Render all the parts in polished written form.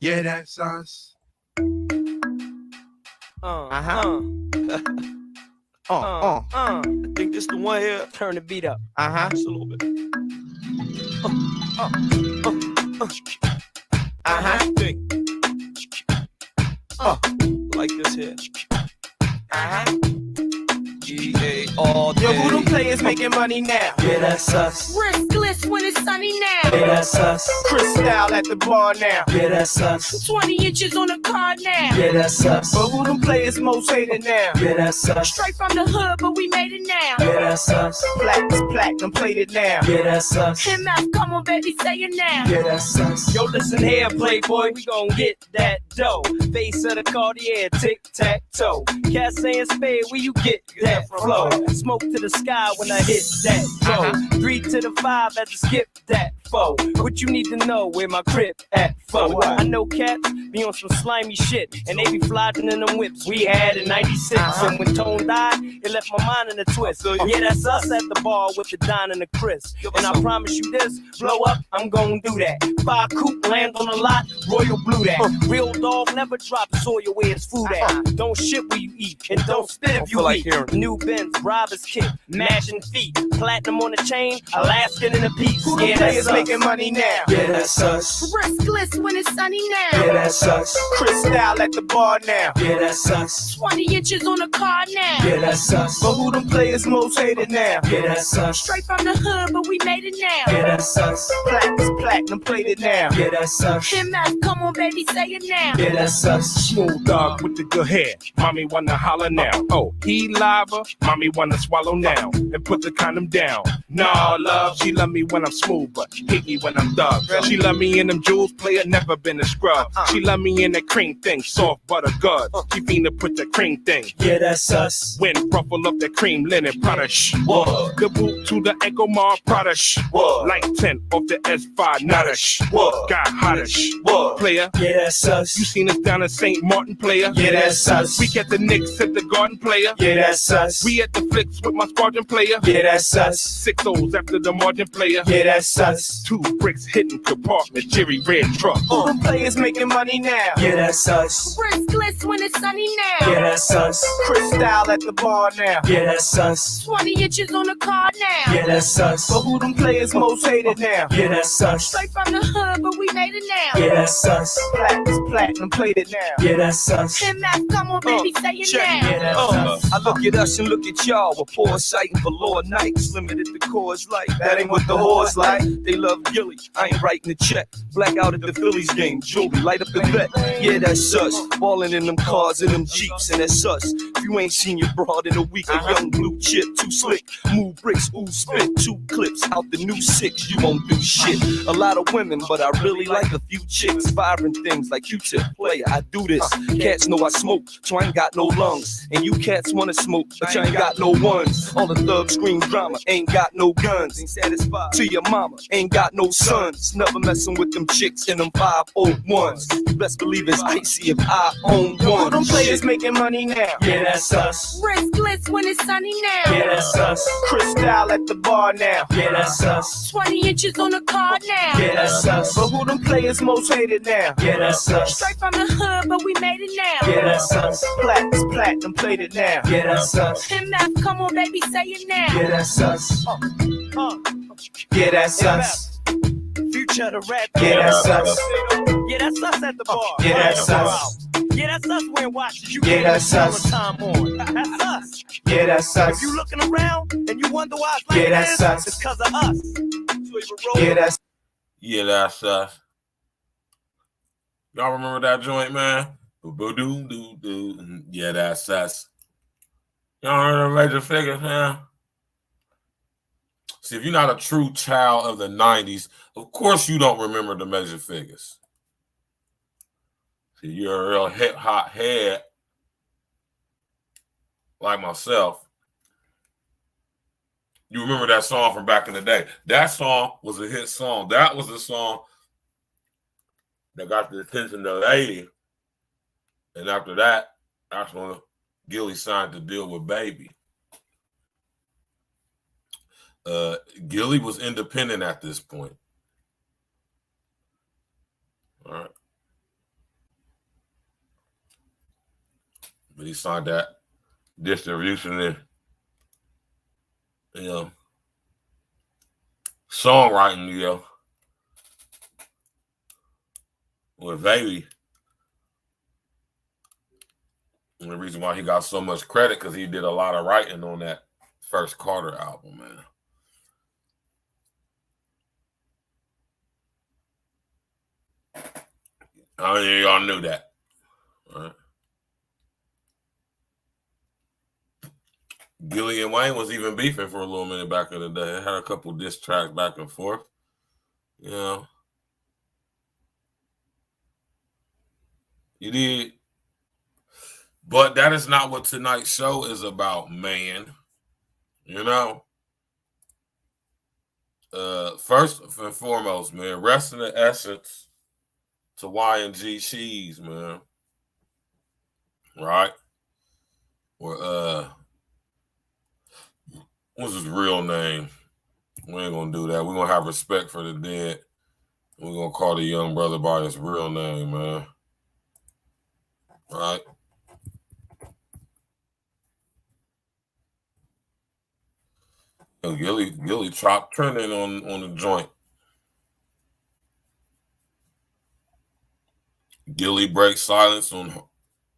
Yeah, that's us. I think this the one here. Turn the beat up. Just a little bit. Like this here. G-A all day. Yo, who them players making money now? Yeah, that's us. Riskless when it's sunny now. Yeah, that's us. Crystal at the bar now. Yeah, that's us. 20 inches on the card now. Yeah, that's us. But who them players most hated now? Yeah, that's us. Straight from the hood, but we made it now. Yeah, that's us. Platinum plated now. Yeah, that's us. MF, come on, baby, say it now. Yeah, that's us. Yo, listen here, playboy, we gon' get that dough. Face of the Cartier, tic-tac-toe. Casse and spade, where you get that flow? Smoke to the sky when I hit that dough. 3 to the 5 as I skip that foe. What you need to know, where my crib at, foe. I know cats be on some slimy shit, and they be flogging in them whips we had in 96. And when Tone died, it left my mind in a twist. Yeah, that's us at the bar with the Don and the Chris. And I promise you this, blow up, I'm gon' do that. 5 coupe, land on the lot, royal blue that. Real dog never drop soil where it's food at. Don't shit where you eat, and don't spit if you eat. New Benz, robbers kick, mashing feet. Platinum on the chain, Alaskan in the peaks. Yeah, that's us. Making money now. Yeah, that's us. Riskless when it's sunny now. Yeah, that's us. Crystal at the bar now. Yeah, that's us. 20 inches on the card now. Yeah, that's us. But who them players most hated now? Yeah, that's us. Straight from the hood, but we made it now. Yeah, that's us. Platinum plated now. Yeah, that's us. MF, come on, baby, say it now. Yeah, that's us. Smooth dog with the good hair. Mommy wanna holler now. Oh, he lava. Mommy wanna swallow now. And put the condom down. Nah, love. She love me when I'm smooth, but hate me when I'm dark. She love me in them jewels, player, never been a scrub. She love me in that cream thing, soft butter good. She finna put the cream thing. Yeah, that's us. When ruffle up that cream linen Prada shh. What? The boot to the Echo Mar Prada shh. What? Like 10 off the S5 nada shh. What? Got hotter shh. What? Player. Yeah, that's us. You seen us down in St. Martin, player? Yeah, that's us. We at the Knicks at the Garden, player? Yeah, that's us. We at the Flicks with my squadron, player? Yeah, that's us. 6 O's after the margin, player? Yeah, that's us. 2 bricks hitting compartment, Jerry red truck. Who them players making money now? Yeah, that's us. Riskless when it's sunny now. Yeah, that's us. Crystal at the bar now. Yeah, that's us. 20 inches on the card now. Yeah, that's us. But who them players most hated now? Yeah, that's us. Straight from the hood, but we made it now. Yeah, that's us. Platinum plated now. Yeah, that's us. MF, come on, baby, say it Yeah, now. that's us. I look at us and look at y'all with foresight and velour nights. Limited to cause like that ain't what the whores like. They love Gilly, I ain't writing the check. Black out at the Phillies game, jewelry, light up the vet. Yeah, that's us. Ballin' in them cars and them Jeeps, and that's us. If you ain't seen your broad in a week, a young blue chip, too slick. Move bricks, ooh, spit 2 clips out the new 6. You won't do shit. A lot of women, but I really like a few chicks. Firing things like Q-tip, player, I do this. Cats know I smoke, so I ain't got no lungs. And you cats wanna smoke, but you ain't got no ones. All the thugs scream drama, ain't got no guns. Ain't satisfied to your mama, ain't got no sons. Never messing with them chicks in them 501s. You best believe it's icy if I own one. Who them players making money now? Yeah, that's us. Riskless when it's sunny now. Yeah, that's us. Crystal at the bar now. Yeah, that's us. 20 inches on the card now. Yeah, that's us. But who them players most hated now? Yeah, that's us. Straight from the hood, but we made it now. Yeah, that's us. Platinum plated now. Yeah, that's us. MF, come on, baby, say it now. Yeah, that's us. Yeah, that's us. Future the rap. Yeah, that's us. Yeah, that's us at the bar. Yeah, that's us. Yeah, that's us wearing watches. You Yeah, that's all us. the time on. That's us. Yeah, that's us. If you looking around and you wonder why it's like Yeah, that's this, us. it's because of us. Yeah, that's Yeah, that's us. Y'all remember that joint, man? Yeah, that's us. Y'all heard of Major Figures, man? See, if you're not a true child of the 90s, of course you don't remember the Major Figures. See, you're a real hip-hop head like myself. You remember that song from back in the day. That song was a hit song. That was the song that got the attention of the lady. And after that, that's when Gilly signed to deal with Baby. Gilly was independent at this point. All right. But he signed that distribution and, you know, songwriting, you know, with Baby. And the reason why he got so much credit because he did a lot of writing on that first Carter album, man. How many of y'all knew that? All right. Gilly and Wayne was even beefing for a little minute back in the day. They had a couple diss tracks back and forth. You know. You did. But that is not what tonight's show is about, man. You know. First and foremost, man, rest in the essence to Y&G Cheese, man. Right? Or what's his real name? We ain't gonna do that. We're gonna have respect for the dead. We're gonna call the young brother by his real name, man. Right? Gilly chopped trending on the joint. Gilly breaks silence on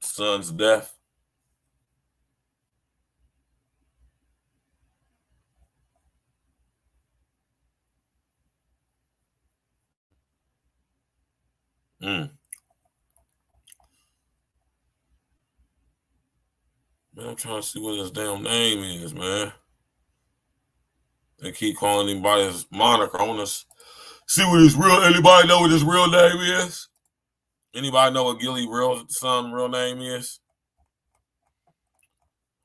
son's death. Man, I'm trying to see what his damn name is, man. They keep calling him by his moniker. I want to see what his real. Anybody know what his real name is? Anybody know what Gilly son real name is?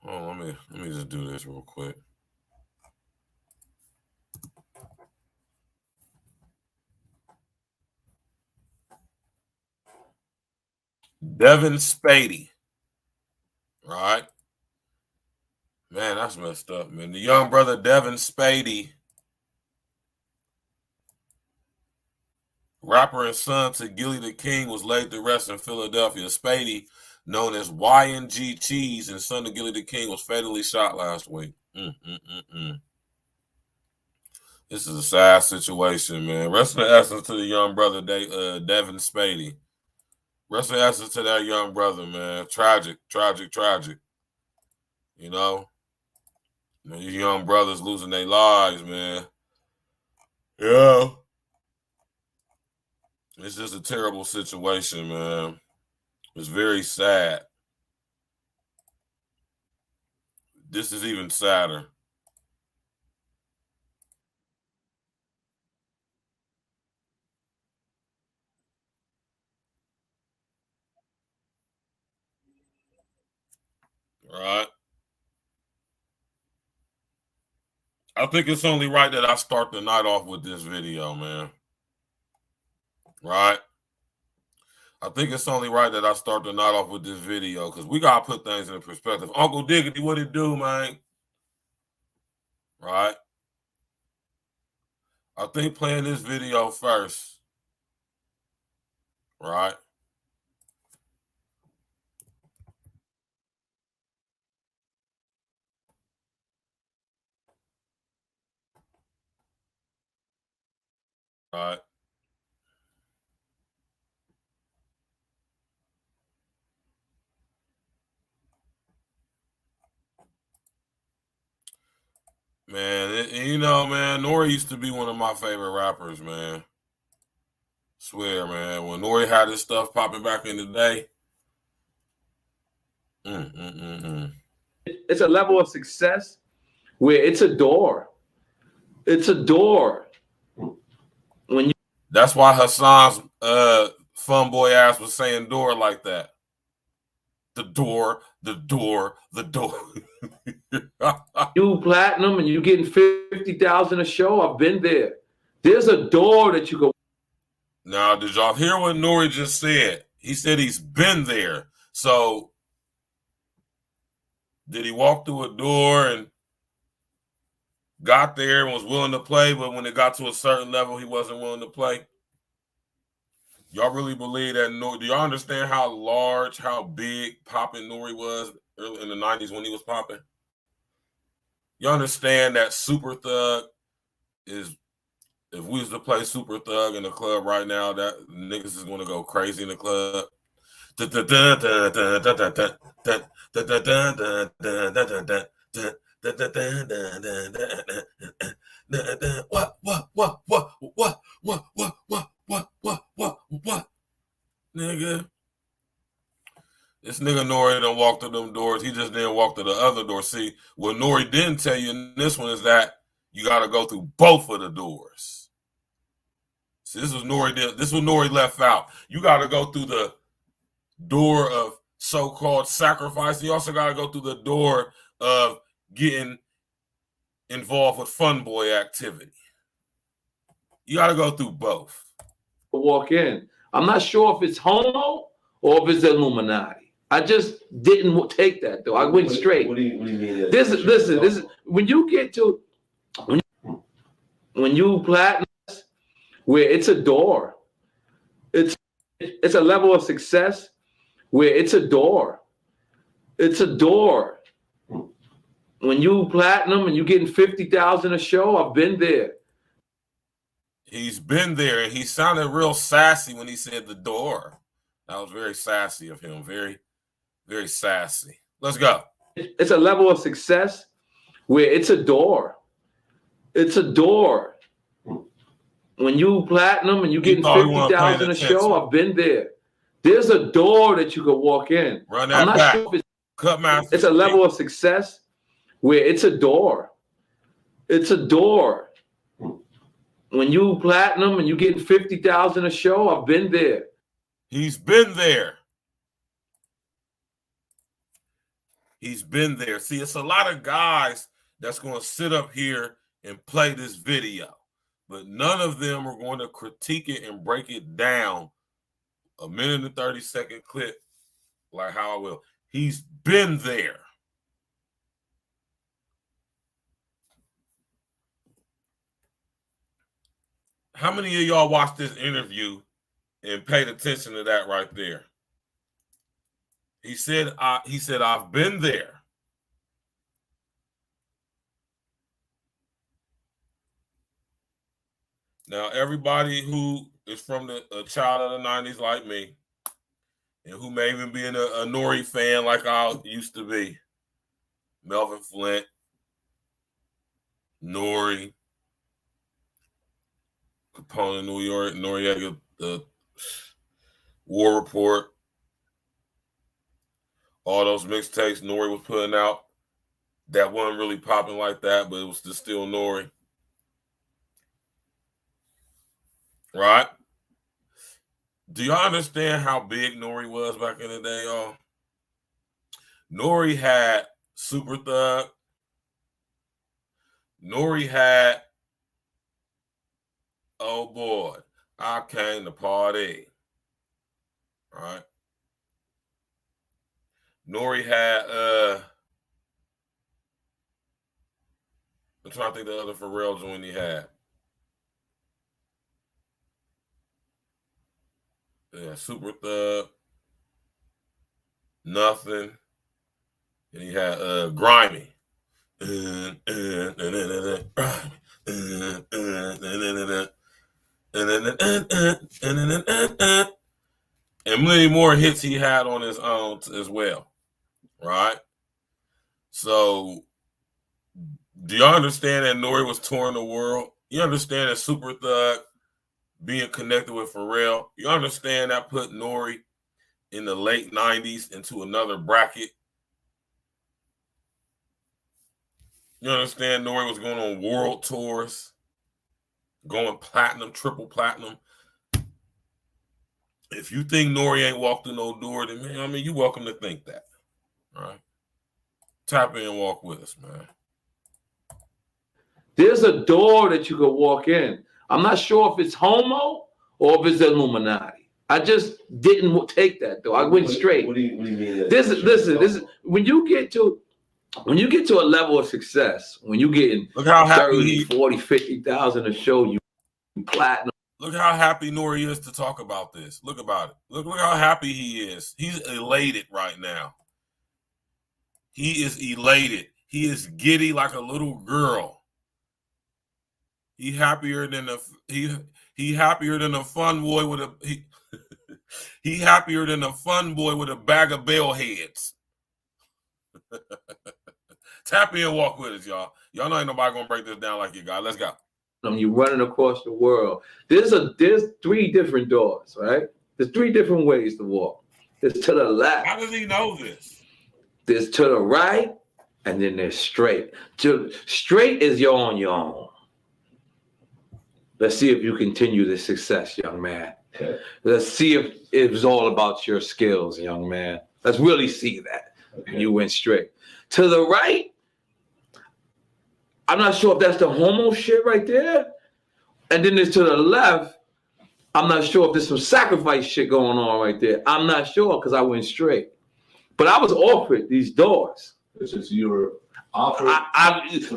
Oh, let me just do this real quick. Devin Spady. Right? Man, that's messed up, man. The young brother Devin Spady, rapper and son to Gilly the King, was laid to rest in Philadelphia. Spady, known as Y&G Cheese and son of Gilly the King, was fatally shot last week. This is a sad situation, man. Rest in essence to the young brother Devin Spady. Rest in essence to that young brother, man. Tragic. You know? These young brothers losing their lives, man. Yeah. It's just a terrible situation, man. It's very sad. This is even sadder. Right? I think it's only right that I start the night off with this video, man. Right? I think it's only right that I start the night off with this video because we got to put things in perspective. Uncle Diggity, what it do, man? Right? I think playing this video first. Right? Right? Man, you know, man, Nori used to be one of my favorite rappers, man. Swear, man. When Nori had his stuff popping back in the day. It's a level of success where it's a door. It's a door. When you That's why Hassan's fun boy ass was saying door like that. The door. do platinum and you're getting 50,000 a show, I've been there. There's a door that you go. Now, did y'all hear what Nori just said? He said he's been there. So, did he walk through a door and got there and was willing to play, but when it got to a certain level, he wasn't willing to play? Y'all really believe that Nori? Do y'all understand how large, how big popping Nori was early in the 90s when he was popping? You understand that Super Thug is, if we was to play Super Thug in the club right now, that niggas is going to go crazy in the club. What? Nigga. This nigga Nori done walked through them doors. He just didn't walk through the other door. See, what Nori didn't tell you in this one is that you got to go through both of the doors. See, this was Nori left out. You got to go through the door of so-called sacrifice. You also got to go through the door of getting involved with fun boy activity. You got to go through both. Walk in. I'm not sure if it's homo or if it's Illuminati. I just didn't take that though. I went straight. What do you mean? This is when you get to when you platinum, where it's a door. It's a level of success where it's a door. It's a door. When you platinum and you getting 50,000 a show, I've been there. He's been there, and he sounded real sassy when he said the door. That was very sassy of him. Very, very sassy. Let's go. It's a level of success where it's a door. It's a door. When you platinum and you getting 50,000 a show, I've been there. There's a door that you could walk in. Run that back. Sure Cut master. It's a level of success where it's a door. It's a door. When you platinum and you getting 50,000 a show, I've been there. He's been there. He's been there. See, it's a lot of guys that's going to sit up here and play this video, but none of them are going to critique it and break it down a minute and 30-second clip like how I will. He's been there. How many of y'all watched this interview and paid attention to that right there? He said, I've been there. Now, everybody who is from a child of the 90s like me, and who may even be a Nori fan like I used to be, Melvin Flint, Nori, Capone in New York, Noriega, the War Report, all those mixtapes Nori was putting out that wasn't really popping like that, but it was still Nori. Right? Do y'all understand how big Nori was back in the day, y'all? Nori had Super Thug. Nori had, oh boy, I came to party. Right? Nori had, I'm trying to think the other Pharrell joint he had. Yeah, Super Thug, Nothing, and he had Grimy. And many more hits he had on his own as well, right? So, do y'all understand that Nori was touring the world? You understand that Super Thug being connected with Pharrell, you understand that put Nori in the late 90s into another bracket? You understand Nori was going on world tours, going platinum, triple platinum. If you think Nori ain't walked through no door, then man, I mean, you're welcome to think that. All right? Tap in and walk with us, man. There's a door that you could walk in. I'm not sure if it's homo or if it's Illuminati. I just didn't take that though. I went straight. What do you mean? This is when you get to a level of success, when you getting Look how happy 30, 40, 50,000 a show, you platinum. Look how happy Nori is to talk about this. Look about it. Look how happy he is. He's elated right now. He is elated. He is giddy like a little girl. He happier than a he happier than a fun boy with a he happier than a fun boy with a bag of bell heads. Tap in and walk with us, y'all. Y'all know ain't nobody gonna break this down like you guys. Let's go. You're running across the world. There's 3 different doors, right? There's 3 different ways to walk. There's to the left. How does he know this? There's to the right, and then there's straight. Straight is you're on your own. Let's see if you continue this success, young man. Okay. Let's see if it's all about your skills, young man. Let's really see that. Okay. You went straight. To the right, I'm not sure if that's the homo shit right there. And then there's to the left, I'm not sure if there's some sacrifice shit going on right there. I'm not sure because I went straight. But I was offered these doors. This is your offer.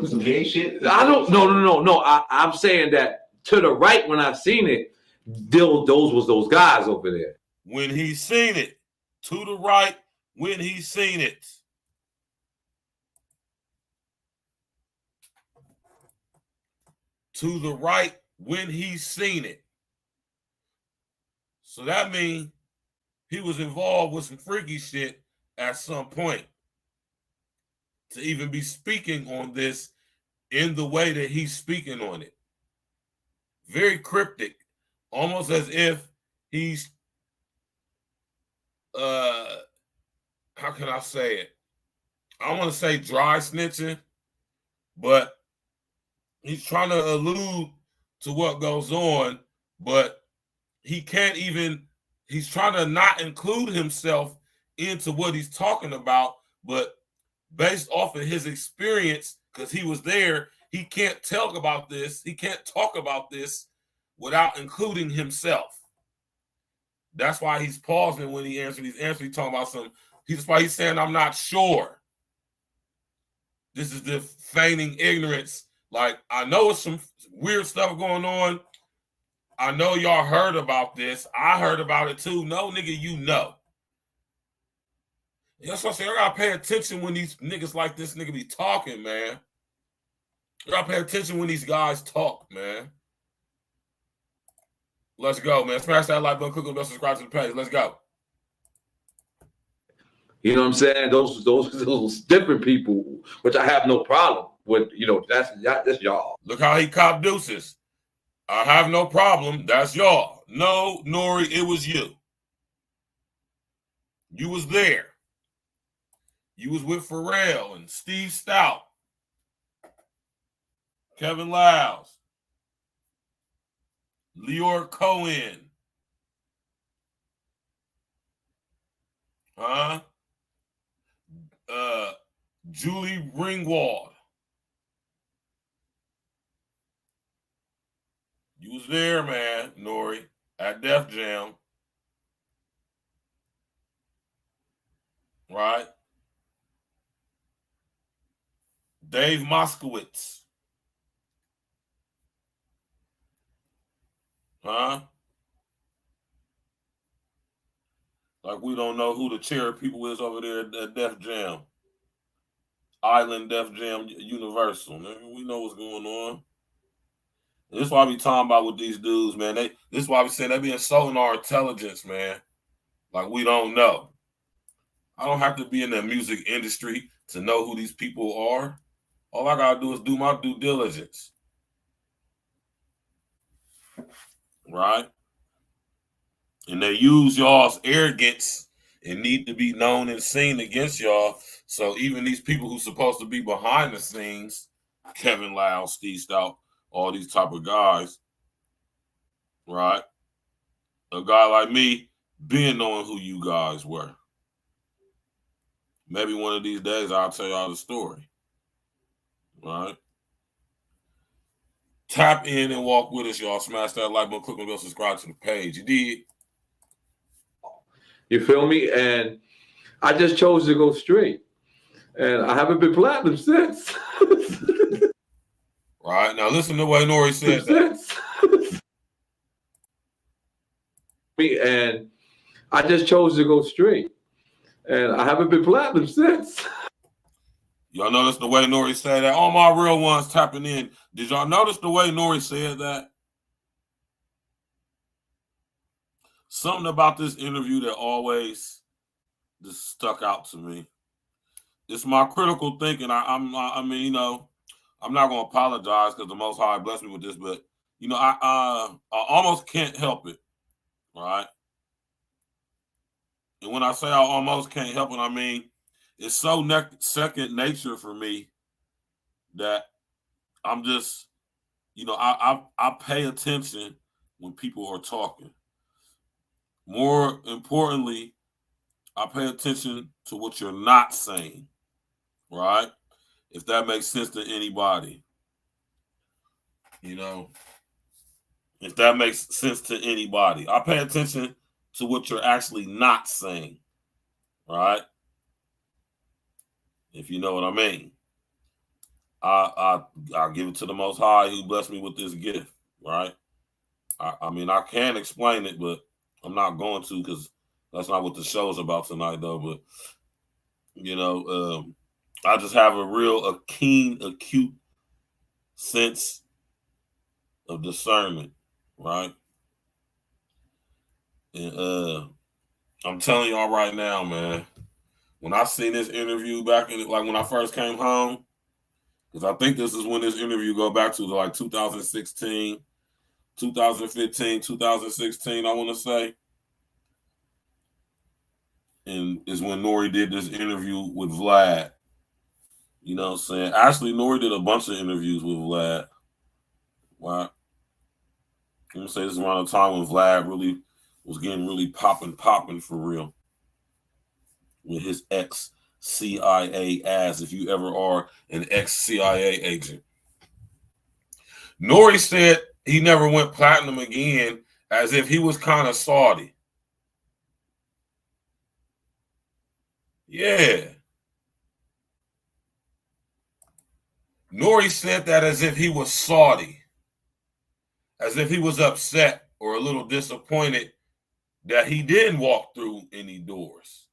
Some gay shit? I don't. No. I'm saying that to the right when I seen it, those was those guys over there. When he seen it, to the right when he seen it. To the right when he seen it. So that means he was involved with some freaky shit at some point to even be speaking on this in the way that he's speaking on it. Very cryptic, almost as if he's, how can I say it? I want to say dry snitching, but he's trying to allude to what goes on, but he can't even, he's trying to not include himself into what he's talking about, but based off of his experience, because he was there, he can't talk about this. He can't talk about this without including himself. That's why he's pausing when he answers. He's answering, talking about some, that's why he's saying, I'm not sure. This is the feigning ignorance. Like, I know it's some weird stuff going on. I know y'all heard about this. I heard about it too. No, nigga, you know. That's what I say. I gotta pay attention when these niggas like this nigga be talking, man. I gotta pay attention when these guys talk, man. Let's go, man. Smash that like button, click on the bell, subscribe to the page. Let's go. You know what I'm saying? Those different people, which I have no problem with. You know, that's y'all. Look how he cop deuces. I have no problem. That's y'all. No, Nori, it was you. You was there. You was with Pharrell and Steve Stout, Kevin Lyles, Leor Cohen, Julie Ringwald. You was there, man, Nori, at Def Jam. Right? Dave Moskowitz. Like we don't know who the chair people is over there at Def Jam. Island Def Jam Universal. We know what's going on. This is why we talking about with these dudes, man. This is why we saying they be insulting our intelligence, man. Like we don't know. I don't have to be in the music industry to know who these people are. All I gotta do is do my due diligence. Right? And they use y'all's arrogance and need to be known and seen against y'all. So even these people who's supposed to be behind the scenes, Kevin Lyles, Steve Stout, all these type of guys, right? A guy like me being knowing who you guys were. Maybe one of these days I'll tell y'all the story. Right? Tap in and walk with us, y'all. Smash that like button, click on the bell, subscribe to the page. You did. You feel me? And I just chose to go straight. And I haven't been platinum since. Right. Now listen to the way Nori said that. And I just chose to go straight. And I haven't been platinum since. Y'all notice the way Nori said that? All my real ones tapping in. Did y'all notice the way Nori said that? Something about this interview that always just stuck out to me. It's my critical thinking. I mean, you know, I'm not gonna apologize because the Most High blessed me with this, but you know, I almost can't help it, right? And when I say I almost can't help it, I mean it's so second nature for me that I'm just, you know, I pay attention when people are talking. More importantly, I pay attention to what you're not saying, right? If that makes sense to anybody, you know, if that makes sense to anybody, I pay attention to what you're actually not saying, right? If you know what I mean. I give it to the Most High who blessed me with this gift, right? I mean, I can explain it, but I'm not going to because that's not what the show's about tonight, though. But, you know, I just have a keen, acute sense of discernment, right? And I'm telling y'all right now, man, when I seen this interview back in, like when I first came home, because I think this is when this interview go back to like 2016, 2015, 2016, I want to say. And is when Nori did this interview with Vlad. You know what I'm saying? Actually, Nori did a bunch of interviews with Vlad. Right? I'm going to say this is around the time when Vlad really was getting really popping for real. With his ex-CIA ass, if you ever are an ex-CIA agent. Nori said he never went platinum again as if he was kind of Saudi. Yeah. Nori said that as if he was Saudi. As if he was upset or a little disappointed that he didn't walk through any doors.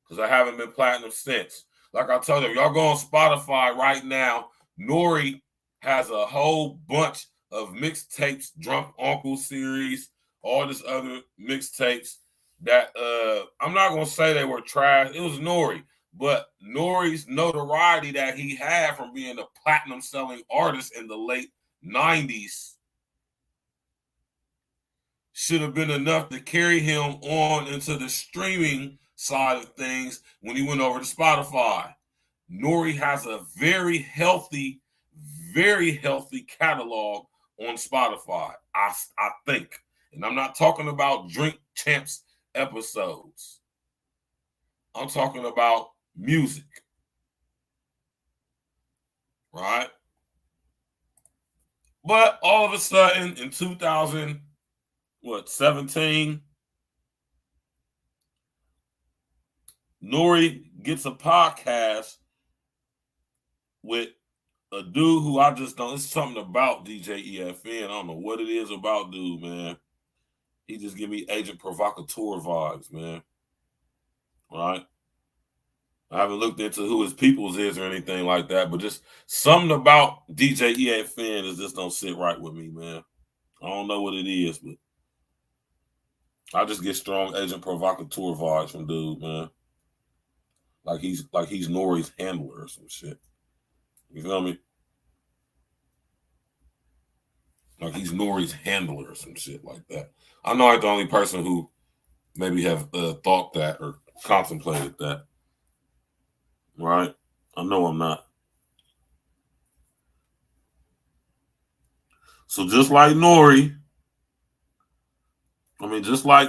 Because I haven't been platinum since. Like I told you, if y'all go on Spotify right now, Nori has a whole bunch of mixtapes, Drunk Uncle series, all this other mixtapes that I'm not going to say they were trash. It was Nori. But Nori's notoriety that he had from being a platinum selling artist in the late 90s should have been enough to carry him on into the streaming side of things when he went over to Spotify. Nori has a very healthy catalog on Spotify, I think. And I'm not talking about Drink Champs episodes. I'm talking about music. Right? But all of a sudden in 2017, Nori gets a podcast with a dude who I just don't, it's something about DJ EFN. I don't know what it is about dude, man. He just give me Agent Provocateur vibes, man. Right? I haven't looked into who his peoples is or anything like that, but just something about DJ EFN is just don't sit right with me, man. I don't know what it is, but I just get strong Agent Provocateur vibes from dude, man. Like he's Nori's handler or some shit. You feel me? Like he's Nori's handler or some shit like that. I know I'm the only person who maybe have thought that or contemplated that. Right? I know I'm not. So just like Nori, I mean, just like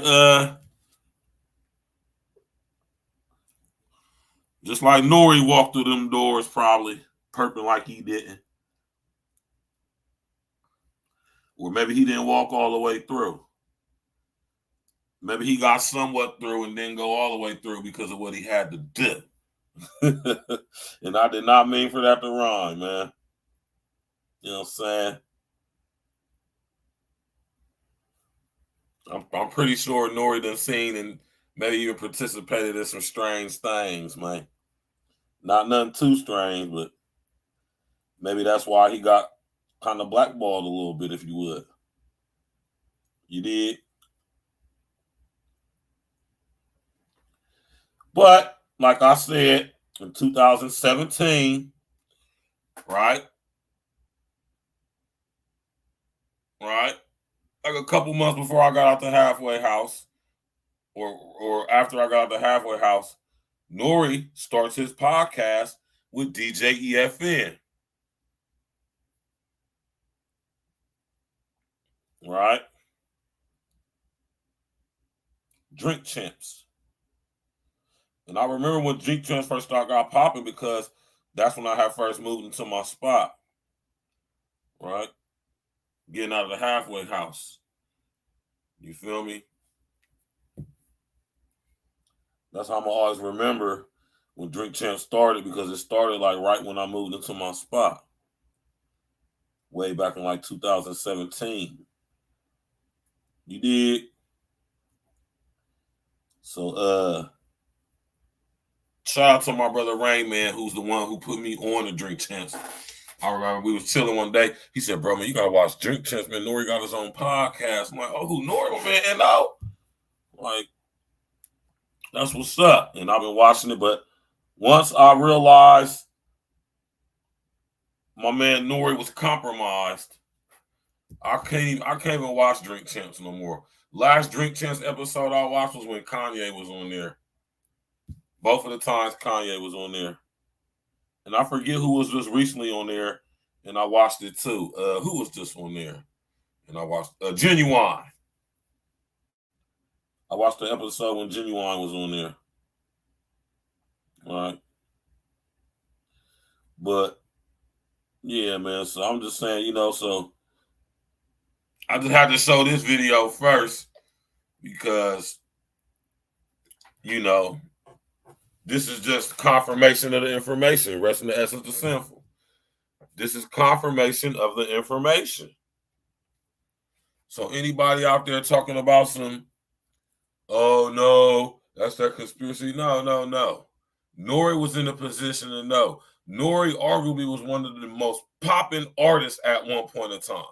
Nori walked through them doors probably, perping like he didn't. Or maybe he didn't walk all the way through. Maybe he got somewhat through and didn't go all the way through because of what he had to do. And I did not mean for that to rhyme, man. You know what I'm saying? I'm pretty sure Nori done seen and maybe even participated in some strange things, man. Not nothing too strange, but maybe that's why he got kind of blackballed a little bit, if you would. You did? But, like I said, in 2017, right? Right? Like a couple months before I got out the halfway house, or after I got out the halfway house, Nori starts his podcast with DJ EFN. Right? Drink Champs. And I remember when Drink Champs first got popping because that's when I had first moved into my spot. Right? Getting out of the halfway house. You feel me? That's how I'm always remember when Drink Champs started, because it started like right when I moved into my spot. Way back in like 2017. You did? So shout out to my brother Rain Man, who's the one who put me on the Drink Champs. I remember we was chilling one day. He said, bro, man, you gotta watch Drink Champs, man. Nori got his own podcast. I'm like, oh, who Nori, man? And like, that's what's up. And I've been watching it, but once I realized my man Nori was compromised, I can't even watch Drink Champs no more. Last Drink Champs episode I watched was when Kanye was on there. Both of the times Kanye was on there. And I forget who was just recently on there, and I watched it too. Who was just on there? And I watched Genuine. I watched the episode when Genuine was on there. All right. But, yeah, man, so I'm just saying, so I just had to show this video first because, this is just confirmation of the information. Rest in the essence of sinful. This is confirmation of the information. So anybody out there talking about some, oh no, that's that conspiracy. No. Nori was in a position to know. Nori arguably was one of the most popping artists at one point in time.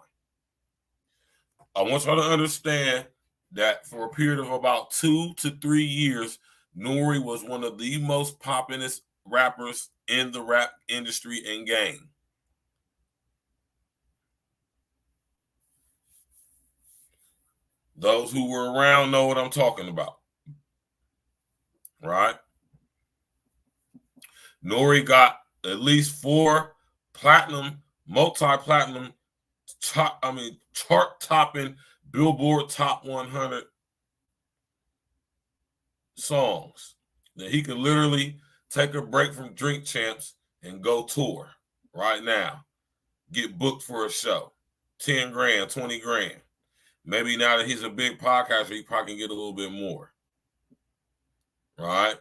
I want y'all to understand that for a period of about 2 to 3 years, Nori was one of the most poppinest rappers in the rap industry and game. Those who were around know what I'm talking about. Right? Nori got at least 4 platinum, multi-platinum, chart-topping Billboard Top 100 songs that he could literally take a break from Drink Champs and go tour right now. Get booked for a show. 10 grand, 20 grand. Maybe now that he's a big podcaster, he probably can get a little bit more. Right?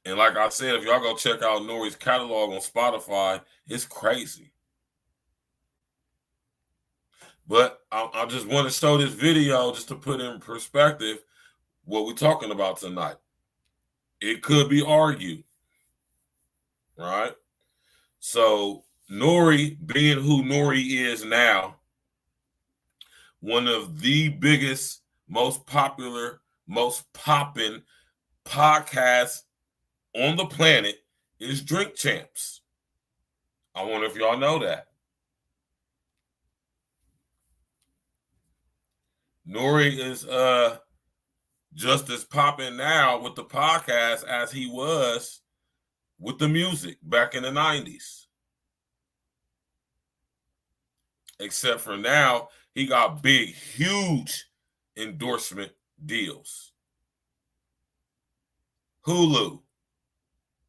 And like I said, if y'all go check out Nori's catalog on Spotify, it's crazy. But I just want to show this video just to put in perspective what we're talking about tonight. It could be argued, right? So Nori, being who Nori is now, one of the biggest, most popular, most popping podcasts on the planet is Drink Champs. I wonder if y'all know that. Nori is just as popping now with the podcast as he was with the music back in the 90s. Except for now, he got big, huge endorsement deals. Hulu,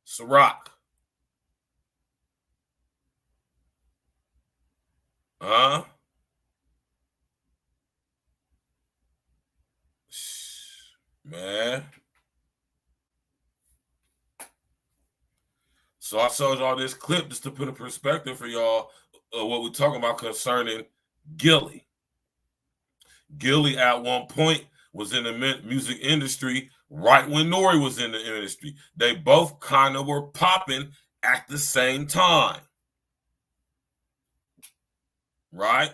Ciroc, man. So I showed y'all this clip just to put in perspective for y'all what we're talking about concerning Gilly. Gilly at one point was in the music industry right when Nori was in the industry. They both kind of were popping at the same time. Right?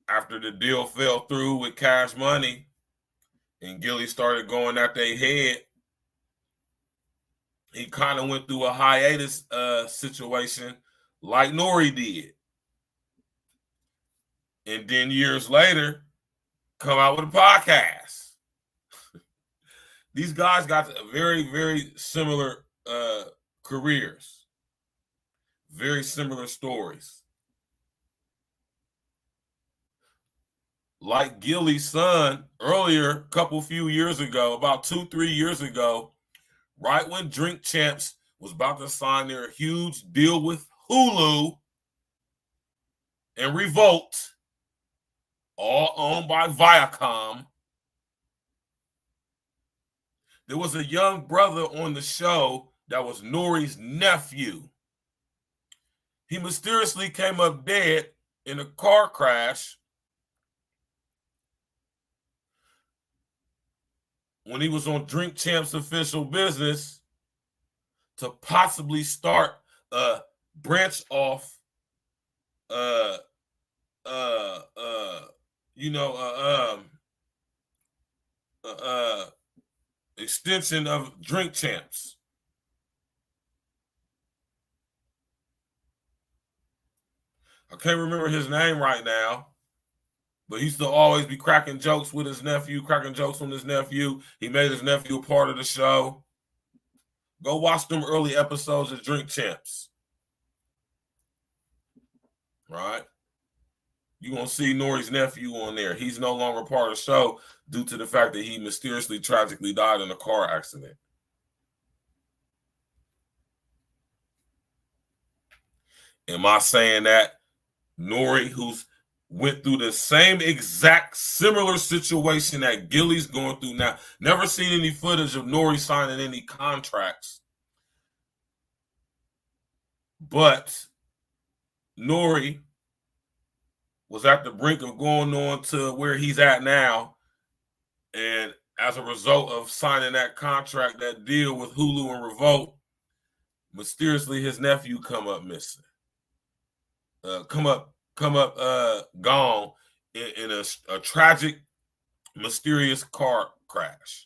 After the deal fell through with Cash Money and Gilly started going at their head, he kind of went through a hiatus situation like Nori did. And then years later, come out with a podcast. These guys got very, very similar careers, very similar stories. Like Gilly's son earlier, few years ago, about 2-3 years ago, right when Drink Champs was about to sign their huge deal with Hulu and Revolt, all owned by Viacom, there was a young brother on the show that was Nori's nephew. He mysteriously came up dead in a car crash when he was on Drink Champs' official business to possibly start a branch off, extension of Drink Champs. I can't remember his name right now, but he used to always be cracking jokes with his nephew, cracking jokes on his nephew. He made his nephew a part of the show. Go watch them early episodes of Drink Champs. Right? You're going to see Nori's nephew on there. He's no longer part of the show due to the fact that he mysteriously, tragically died in a car accident. Am I saying that Nori, who's went through the same exact similar situation that Gilly's going through now, never seen any footage of Nori signing any contracts, but Nori was at the brink of going on to where he's at now, and as a result of signing that contract, that deal with Hulu and Revolt, mysteriously his nephew come up missing, gone in a tragic, mysterious car crash.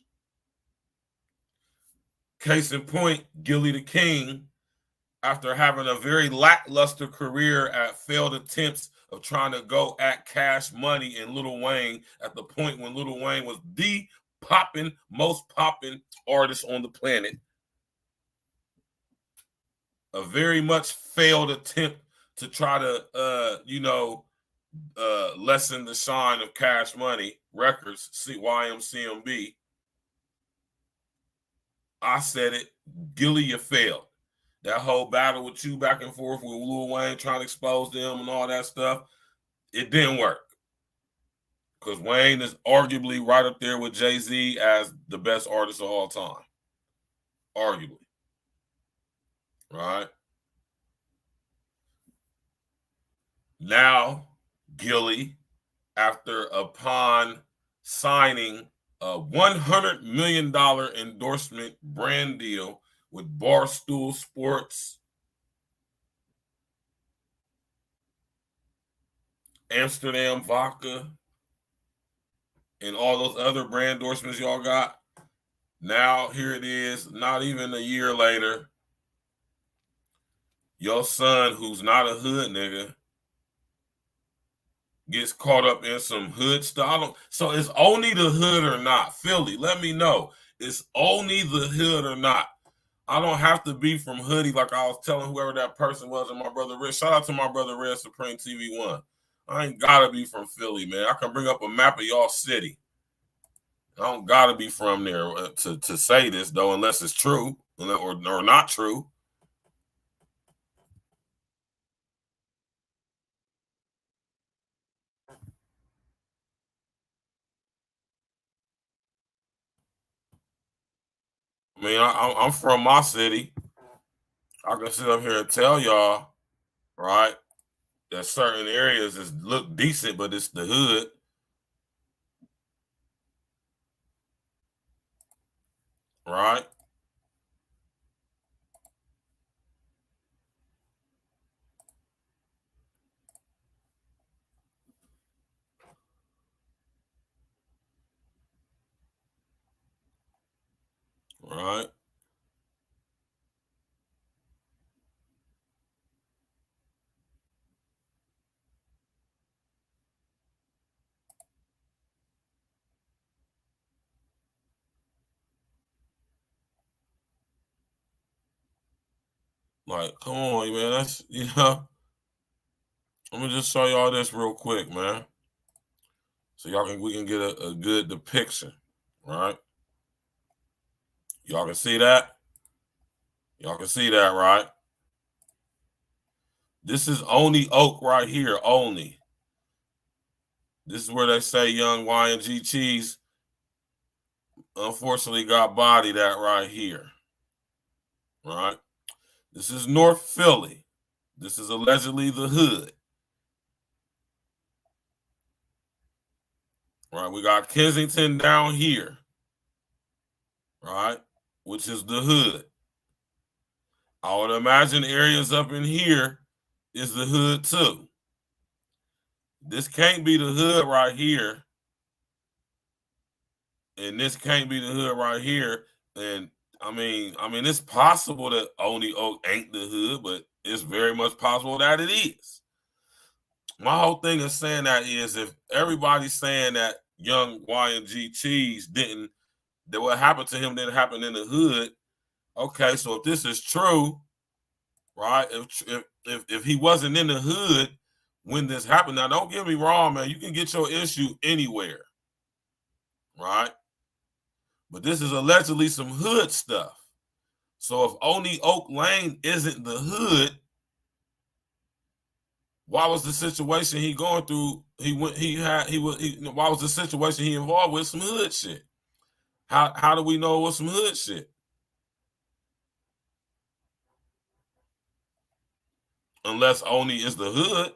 Case in point, Gilly the King, after having a very lackluster career at failed attempts of trying to go at Cash Money and Lil Wayne at the point when Lil Wayne was the most popping artist on the planet. A very much failed attempt to try to, lessen the shine of Cash Money Records, YMCMB. I said it, Gilly, you failed. That whole battle with you back and forth with Lil Wayne trying to expose them and all that stuff, it didn't work. Because Wayne is arguably right up there with Jay-Z as the best artist of all time. Arguably. Right? Now, Gilly, upon signing a $100 million endorsement brand deal with Barstool Sports, Amsterdam Vodka, and all those other brand endorsements y'all got. Now, here it is, not even a year later, your son, who's not a hood nigga, gets caught up in some hood stuff. So is only the hood or not? Philly, let me know. Is only the hood or not? I don't have to be from Hoodie like I was telling whoever that person was and my brother Red. Shout out to my brother Red Supreme TV1. I ain't got to be from Philly, man. I can bring up a map of y'all city. I don't got to be from there to say this, though, unless it's true or not true. I mean, I'm from my city. I can sit up here and tell y'all, right, that certain areas look decent, but it's the hood. Right? Right? Like, come on, man. That's, I'm gonna just show y'all this real quick, man. So we can get a good depiction, right? Y'all can see that? Y'all can see that, right? This is Only Oak right here, only. This is where they say young Y&G Cheese unfortunately got bodied at right here, right? This is North Philly. This is allegedly the hood. Right, we got Kensington down here, right, which is the hood. I would imagine areas up in here is the hood too. This can't be the hood right here, and this can't be the hood right here. And I mean, it's possible that Only Oak ain't the hood, but it's very much possible that it is. My whole thing is saying that is if everybody's saying that young Y&G Cheese that what happened to him didn't happen in the hood. Okay, so if this is true, right? If he wasn't in the hood when this happened, now don't get me wrong, man. You can get your issue anywhere, right? But this is allegedly some hood stuff. So if Only Oak Lane isn't the hood, why was the situation he going through? Why was the situation he involved with some hood shit? How do we know it was some hood shit? Unless Only is the hood.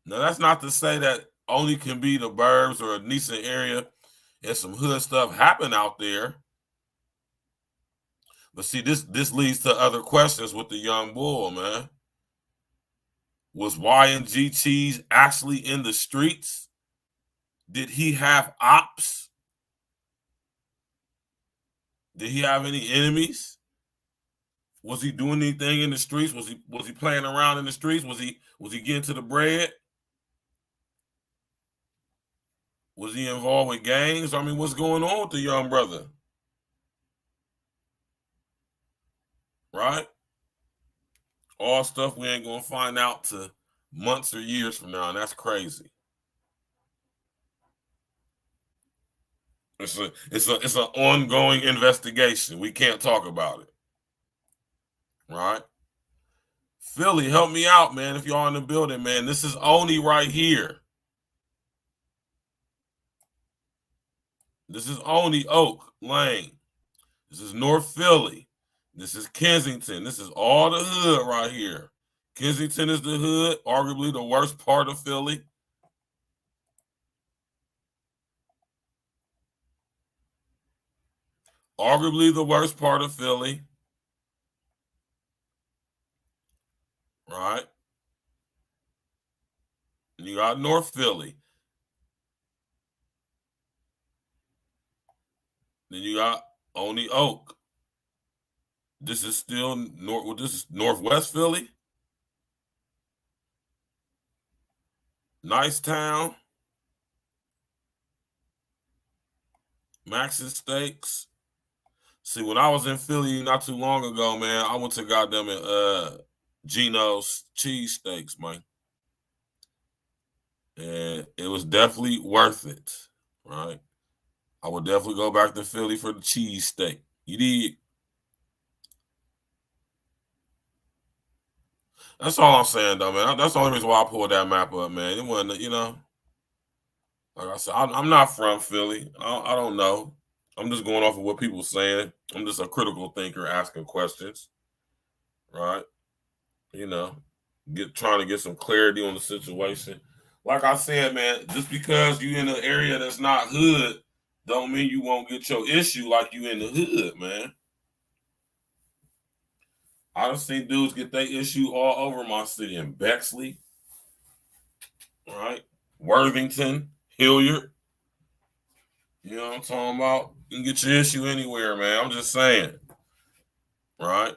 Now, that's not to say that Only can be the burbs or a decent area and some hood stuff happen out there. But see, this leads to other questions with the young bull, man. Was Y&G Cheese actually in the streets? Did he have ops? Did he have any enemies? Was he doing anything in the streets? Was he playing around in the streets? Was he getting to the bread? Was he involved with gangs? I mean, what's going on with the young brother? Right? All stuff we ain't gonna find out to months or years from now, and that's crazy. It's an ongoing investigation. We can't talk about it. Right? Philly, help me out, man. If y'all in the building, man, this is Only right here. This is Only Oak Lane. This is North Philly. This is Kensington. This is all the hood right here. Kensington is the hood, arguably the worst part of Philly. Arguably the worst part of Philly. Right? And you got North Philly. Then you got Only Oak. This is still this is Northwest Philly. Nice town. Max's Steaks. See, when I was in Philly not too long ago, man, I went to goddamn Geno's Cheesesteaks, man. And it was definitely worth it, right? I would definitely go back to Philly for the cheesesteak. You did. That's all I'm saying, though, man. That's the only reason why I pulled that map up, man. It wasn't, like I said, I'm not from Philly. I don't know. I'm just going off of what people are saying. I'm just a critical thinker asking questions, right? You know, trying to get some clarity on the situation. Like I said, man, just because you in an area that's not hood, don't mean you won't get your issue like you in the hood, man. I done seen dudes get their issue all over my city in Bexley, right? Worthington, Hilliard. You know what I'm talking about? You can get your issue anywhere, man. I'm just saying, right?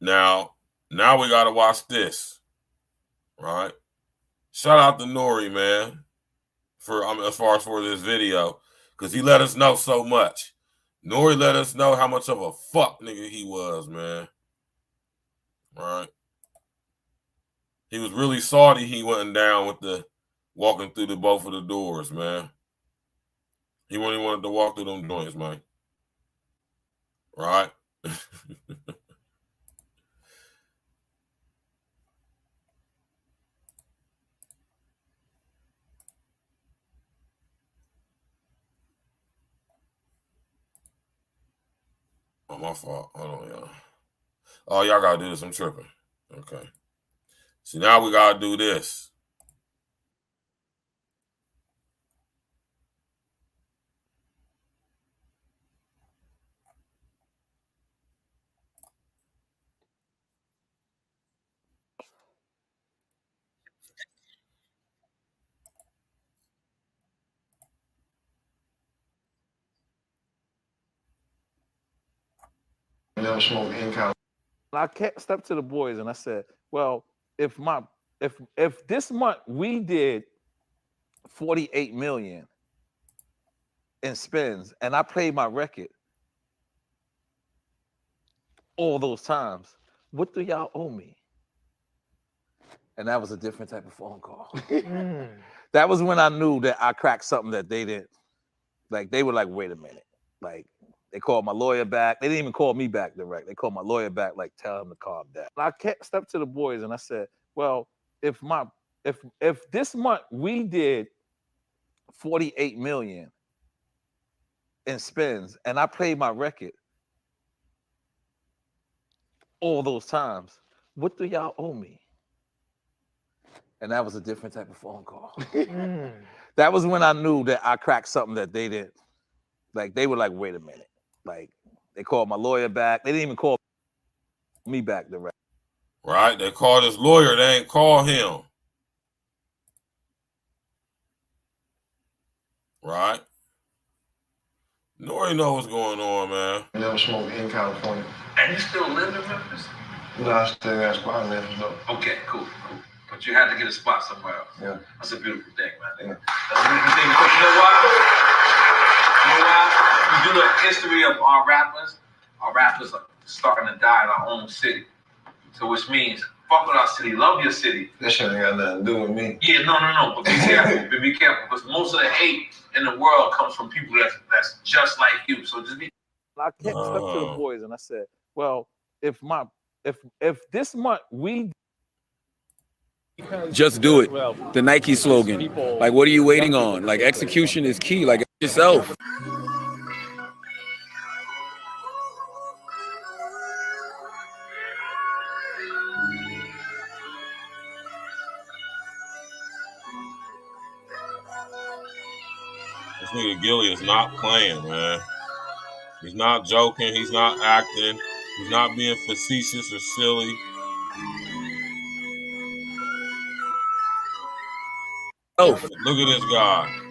Now we got to watch this, right? Shout out to Nori, man, for as far as for this video, because he let us know so much. Nori let us know how much of a fuck nigga he was, man. Right? He was really salty he wasn't down with the walking through the both of the doors, man. He really wanted to walk through them joints, man. Right? Oh, my fault. Hold on, y'all. Oh, y'all gotta do this. I'm tripping. Okay. See, now we gotta do this. Never smoked in California. I stepped to the boys and I said, well, if this month we did 48 million in spins and I played my record all those times, what do y'all owe me? And that was a different type of phone call. That was when I knew that I cracked something that they didn't. Like, they were like, wait a minute. Like, they called my lawyer back. They didn't even call me back direct. They called my lawyer back, like, tell him to calm down. I stepped to the boys and I said, well, if this month we did 48 million in spins and I played my record all those times, what do y'all owe me? And that was a different type of phone call. That was when I knew that I cracked something that they didn't. Like, they were like, wait a minute. Like, they called my lawyer back. They didn't even call me back direct. Right? They called his lawyer. They ain't call him. Right? Nori know what's going on, man. I never smoked in California. And you still live in Memphis? No, I still got a spot in Memphis, though. Okay, cool. But you had to get a spot somewhere else. Yeah. That's a beautiful thing, man. Yeah. You know why? You do the history of our rappers are starting to die in our own city. So which means, fuck with our city, love your city. That shit ain't got nothing to do with me. Yeah, no. But be careful, be careful. Because most of the hate in the world comes from people that's just like you. So just be. I stepped to the boys and I said, well, if this month we just do it. The Nike slogan. Like, what are you waiting on? Like, execution is key. Like, yourself. This nigga Gilly is not playing, man. He's not joking. He's not acting. He's not being facetious or silly. Oh, look at this guy.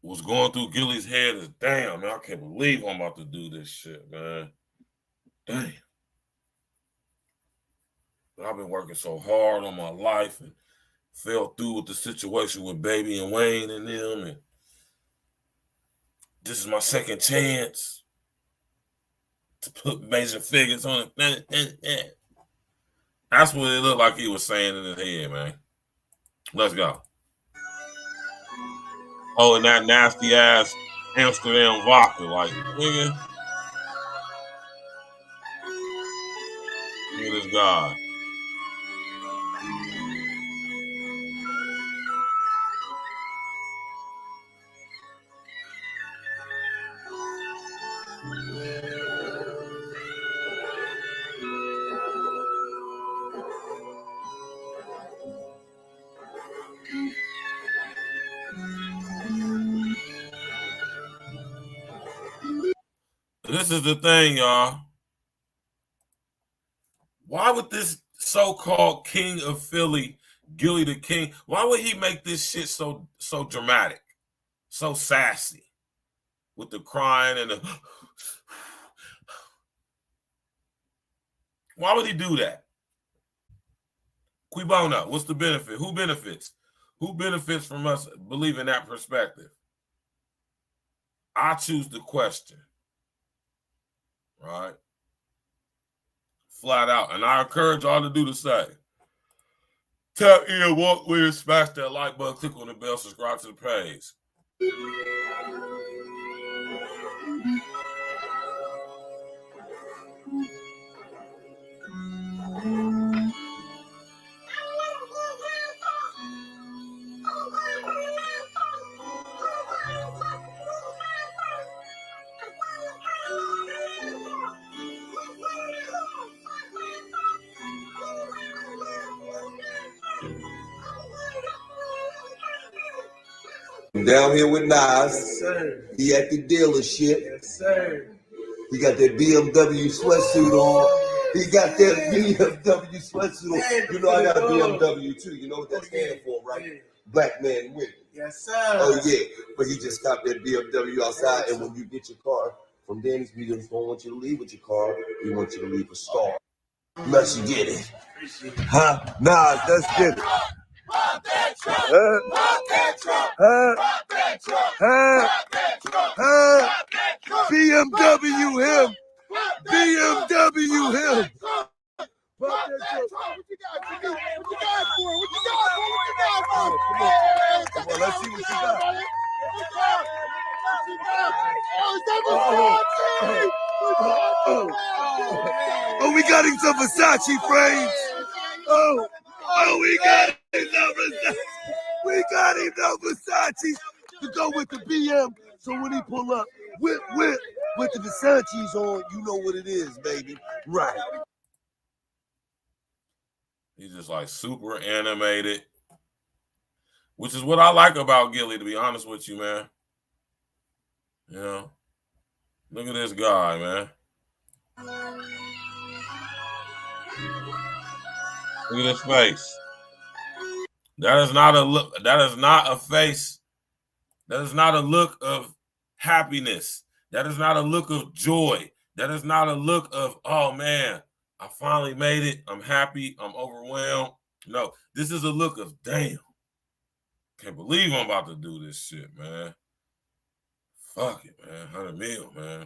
What's going through Gilly's head is, damn, man, I can't believe I'm about to do this shit, man. Damn. I've been working so hard on my life and fell through with the situation with Baby and Wayne and them, and this is my second chance to put major figures on it. That's what it looked like he was saying in his head, man. Let's go. Oh, and that nasty ass Amsterdam vodka, like, nigga. Look at this guy. This is the thing, y'all. Why would this so-called king of Philly, Gilly the King, why would he make this shit so dramatic, so sassy, with the crying and the... Why would he do that? Qui bono, what's the benefit? Who benefits? Who benefits from us believing that perspective? I choose the question. Right? Flat out. And I encourage y'all to do the same. Tap in, walk with, smash that like button, click on the bell, subscribe to the page. I'm down here with Nas. Yes, sir. He at the dealership. Yes, sir. He got that BMW sweatsuit on. He got that BMW sweatsuit on. You know I got a BMW too. You know what that stands for, right? Black man winning. Yes, sir. Oh yeah. But he just got that BMW outside, and when you get your car from Danny's, we just don't want you to leave with your car. We want you to leave a star. Let's get it. Huh? Nas, let's get it. BMW him. BMW him. What you got for? Come on, let's see what you got. Oh, we got him some Versace frames. Oh, we got him some Versace. We got him some Versace to go with the BM. So when he pull up, whip, with the Versace's on, you know what it is, baby. Right. He's just like super animated, which is what I like about Gilly, to be honest with you, man. You know, look at this guy, man. Look at his face. That is not a look. That is not a face. That is not a look of happiness. That is not a look of joy. That is not a look of, oh man, I finally made it. I'm happy. I'm overwhelmed. No, this is a look of, damn. Can't believe I'm about to do this shit, man. Fuck it, man. 100 mil, man.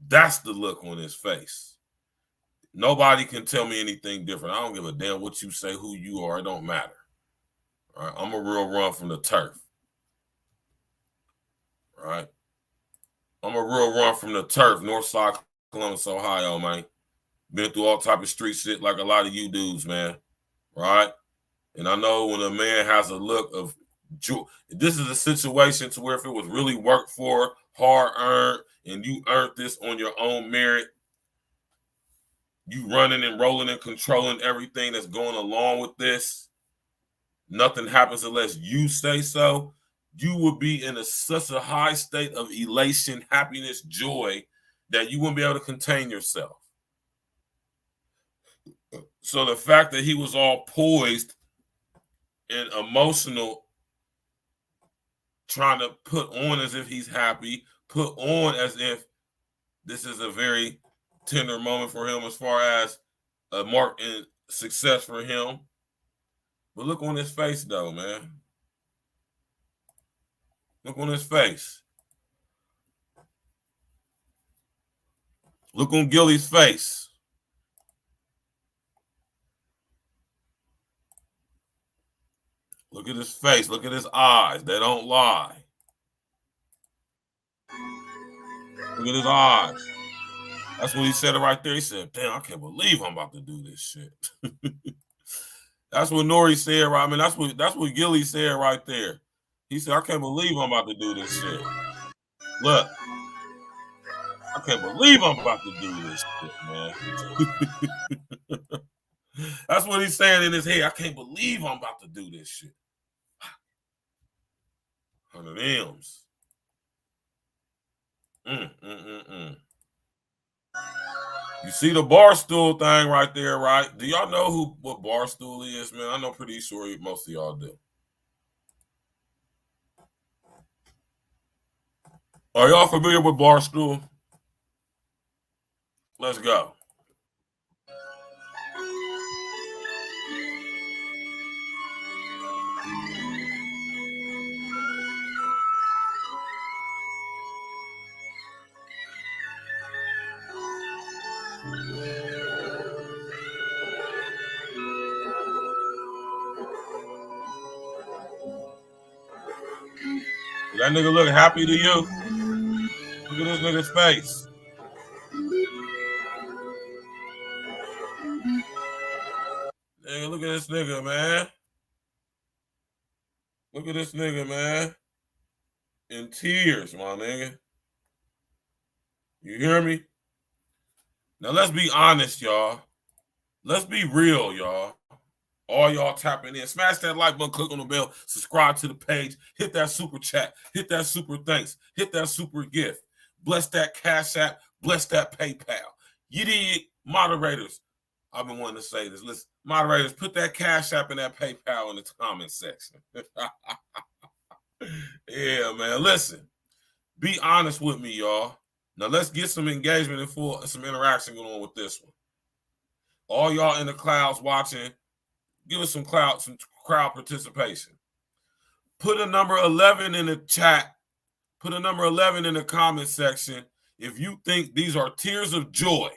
That's the look on his face. Nobody can tell me anything different. I don't give a damn what you say, who you are. It don't matter. All right? I'm a real run from the turf. All right? I'm a real run from the turf, Northside, Columbus, Ohio, man. Been through all type of street shit like a lot of you dudes, man. Right? And I know when a man has a look of joy, this is a situation to where if it was really worked for, hard earned, and you earned this on your own merit, you running and rolling and controlling everything that's going along with this, nothing happens unless you say so, you would be in such a high state of elation, happiness, joy, that you wouldn't be able to contain yourself. So the fact that he was all poised and emotional, trying to put on as if he's happy, put on as if this is a very tender moment for him as far as a mark in success for him. But look on his face, though, man. Look on his face. Look on Gilly's face. Look at his face. Look at his eyes. They don't lie. Look at his eyes. That's what he said right there. He said, damn, I can't believe I'm about to do this shit. That's what Nori said, right? I mean, that's what Gilly said right there. He said, I can't believe I'm about to do this shit. Look, I can't believe I'm about to do this shit, man. That's what he's saying in his head. I can't believe I'm about to do this shit. 100 M's. You see the Barstool thing right there, right? Do y'all know what Barstool is, man? I know pretty sure most of y'all do. Are y'all familiar with Barstool? Let's go. That nigga look happy to you? Look at this nigga's face. Nigga, look at this nigga, man. Look at this nigga, man. In tears, my nigga. You hear me? Now, let's be honest, y'all. Let's be real, y'all. All y'all tapping in. Smash that like button, click on the bell, subscribe to the page, hit that super chat, hit that super thanks, hit that super gift. Bless that Cash App, bless that PayPal. You did, moderators. I've been wanting to say this. Listen, moderators, put that Cash App and that PayPal in the comment section. Yeah, man. Listen, be honest with me, y'all. Now, let's get some engagement and some interaction going on with this one. All y'all in the clouds watching, give us some crowd participation. Put a number 11 in the chat. Put a number 11 in the comment section if you think these are tears of joy.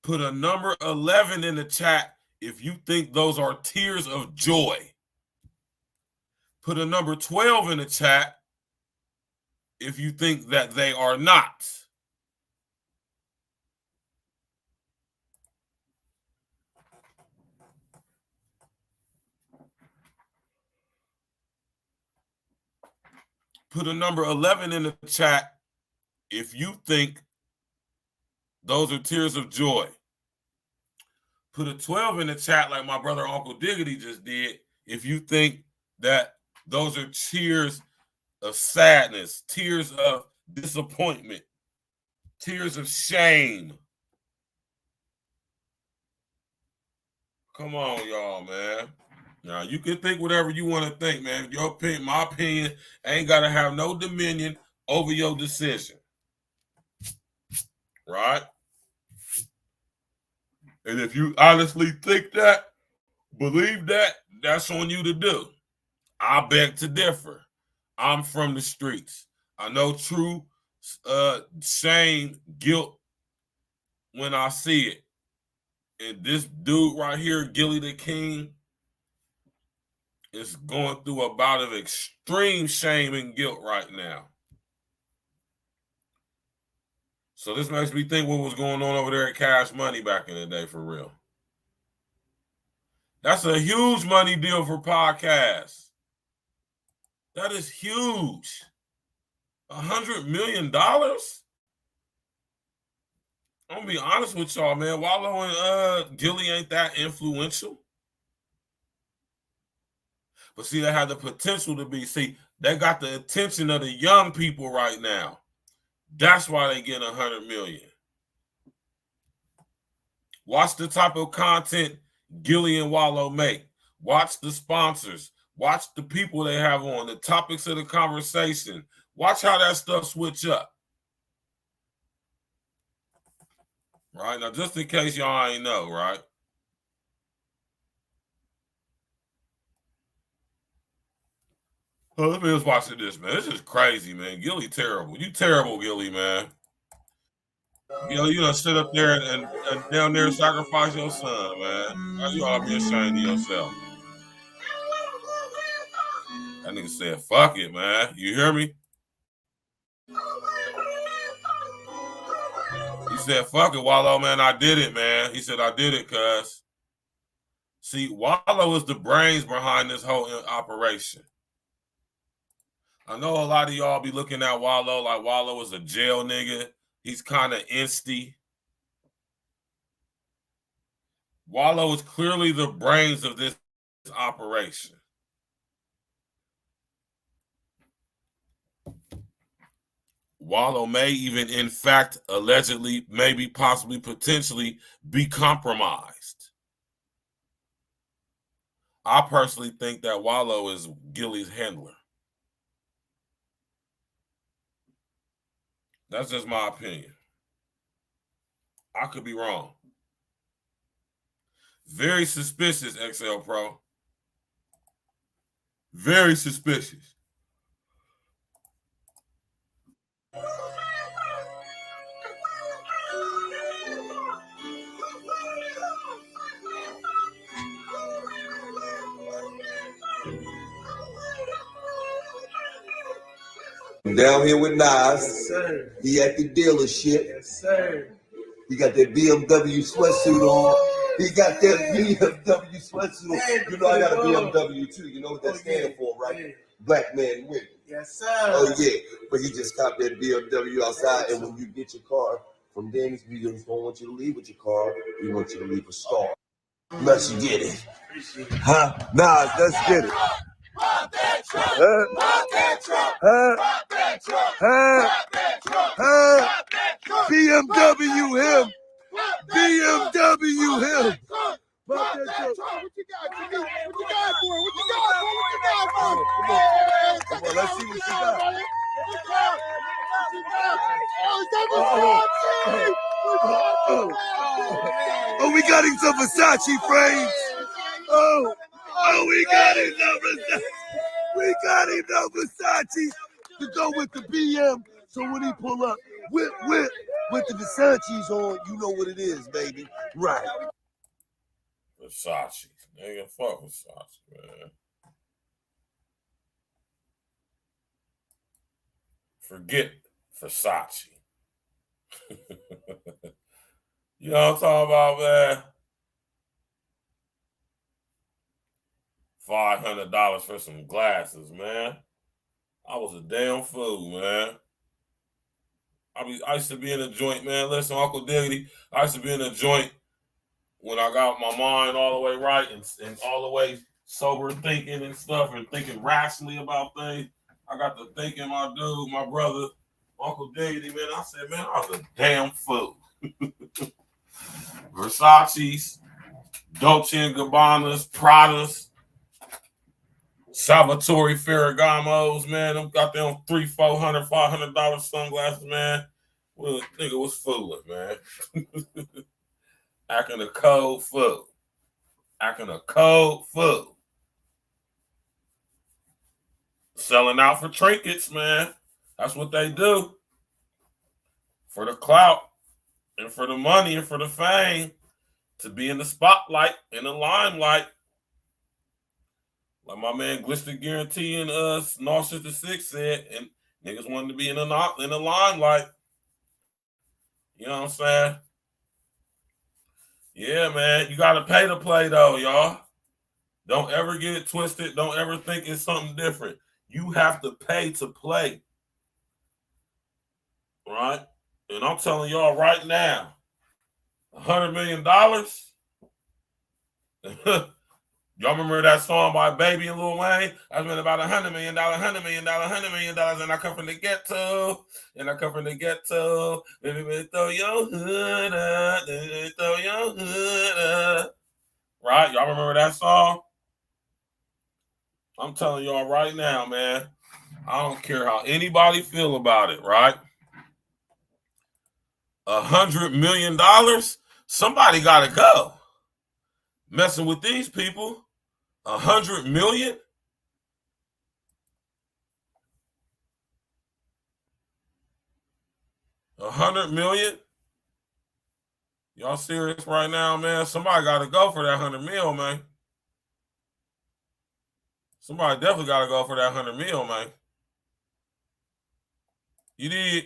Put a number 11 in the chat if you think those are tears of joy. Put a number 12 in the chat if you think that they are not. Put a number 11 in the chat if you think those are tears of joy. Put a 12 in the chat like my brother Uncle Diggity just did if you think that those are tears of sadness, tears of disappointment, tears of shame. Come on, y'all, man. Now, you can think whatever you want to think, man. Your opinion, my opinion, ain't got to have no dominion over your decision. Right? And if you honestly think that, believe that, that's on you to do. I beg to differ. I'm from the streets. I know true shame, guilt when I see it. And this dude right here, Gilly the King, is going through a bout of extreme shame and guilt right now. So this makes me think what was going on over there at Cash Money back in the day, for real. That's a huge money deal for podcasts. That is huge. $100 million? I'm gonna be honest with y'all, man. Wallow and Gilly ain't that influential. But see, they have the potential to be. See, they got the attention of the young people right now. That's why they getting $100 million. Watch the type of content Gilly and Wallow make. Watch the sponsors. Watch the people they have on, the topics of the conversation. Watch how that stuff switch up. Right? Now, just in case y'all ain't know, right? Oh, let me just watch this, man. This is crazy, man. Gilly terrible. You terrible, Gilly, man. You know, you done sit up there and down there and sacrifice your son, man. You ought to be ashamed of yourself. That nigga said, fuck it, man. You hear me? He said, fuck it, Wallow, man, I did it, man. He said, I did it, cuz. See, Wallow is the brains behind this whole operation. I know a lot of y'all be looking at Wallow like Wallow is a jail nigga. He's kind of insty. Wallow is clearly the brains of this operation. Wallow may even, in fact, allegedly, maybe, possibly, potentially be compromised. I personally think that Wallow is Gilly's handler. That's just my opinion. I could be wrong. Very suspicious, XL Pro. Very suspicious. I'm down here with Nas. Yes, sir. He at the dealership. Yes, sir. He got that BMW sweatsuit on. He got that BMW sweatsuit on. You know I got a BMW too. You know what that stands for, right? Yeah. Black man winning. Yes, sir. Oh yeah. But he just stopped that BMW outside, and when you get your car from Danny's, we don't want you to leave with your car. We want you to leave a star. Let's get it. Huh? Nas, let's get it. BMW him. BMW him. What you got, Jimmy? What you got for? What you got for? What you got for? Come on, let's see what you got. Oh, we got him some Versace frames. Oh, we got him some Versace. We got him some Versace to go with the BM. So when he pull up, whip, with the Versace's on, you know what it is, baby. Right. Versace. Nigga, fuck Versace, man. Forget Versace. You know what I'm talking about, man? $500 for some glasses, man. I was a damn fool, man. I used to be in a joint, man. Listen, Uncle Diggity, I used to be in a joint when I got my mind all the way right and all the way sober thinking and stuff and thinking rationally about things. I got to thinking, my dude, my brother, Uncle Diggity, man. I said, man, I was a damn fool. Versace's, Dolce & Gabbana's, Prada's, Salvatore Ferragamo's, man. Them got them $300, $400, $500 sunglasses, man. Well, nigga was fooling, man. Acting a cold fool. Acting a cold fool. Selling out for trinkets, man. That's what they do. For the clout and for the money and for the fame, to be in the spotlight, in the limelight. Like my man Glister Guarantee and North 66 said, and niggas wanted to be in the limelight. You know what I'm saying? Yeah, man. You got to pay to play, though, y'all. Don't ever get it twisted. Don't ever think it's something different. You have to pay to play. Right? And I'm telling y'all right now, $100 million. Y'all remember that song by Baby and Lil Wayne? I spent about $100 million, $100 million, $100 million, and I come from the ghetto, and I come from the ghetto. Baby, throw your hood up, throw your hood up. Right? Y'all remember that song? I'm telling y'all right now, man. I don't care how anybody feel about it, right? $100 million, somebody got to go. Messing with these people, $100 million? $100 million? Y'all serious right now, man? Somebody got to go for that 100 mil, man. Somebody definitely got to go for that 100 mil, man. You did.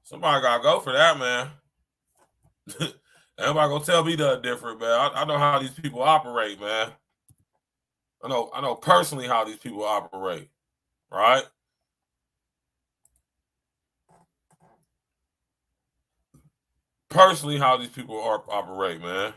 Somebody gotta go for that, man. Everybody gonna tell me nothing different, man. I know how these people operate, man. I know personally how these people operate, right? Personally, how these people operate, man.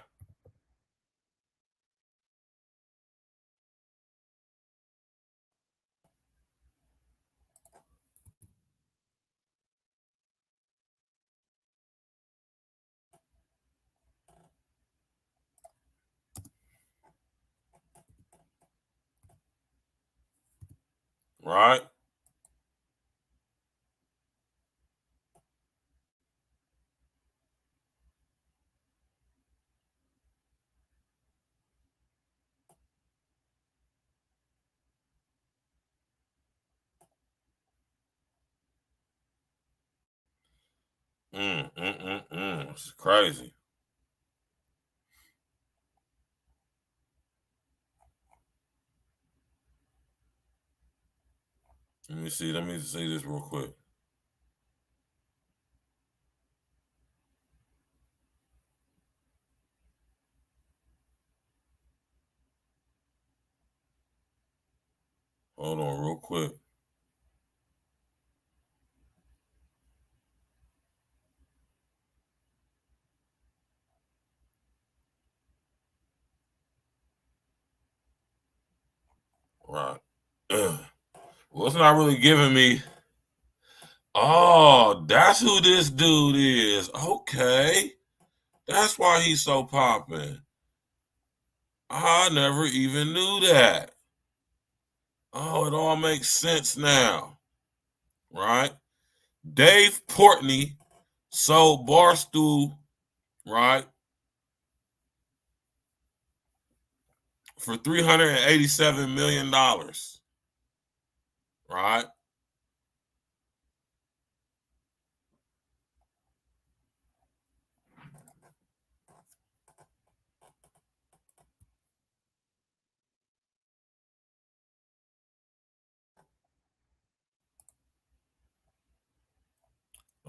Right? It's crazy. Let me see this real quick. Hold on real quick. Right. Well, it's not really giving me. Oh, that's who this dude is. Okay. That's why he's so popping. I never even knew that. Oh, it all makes sense now. Right? Dave Portnoy sold Barstool, right, for $387 million. Right?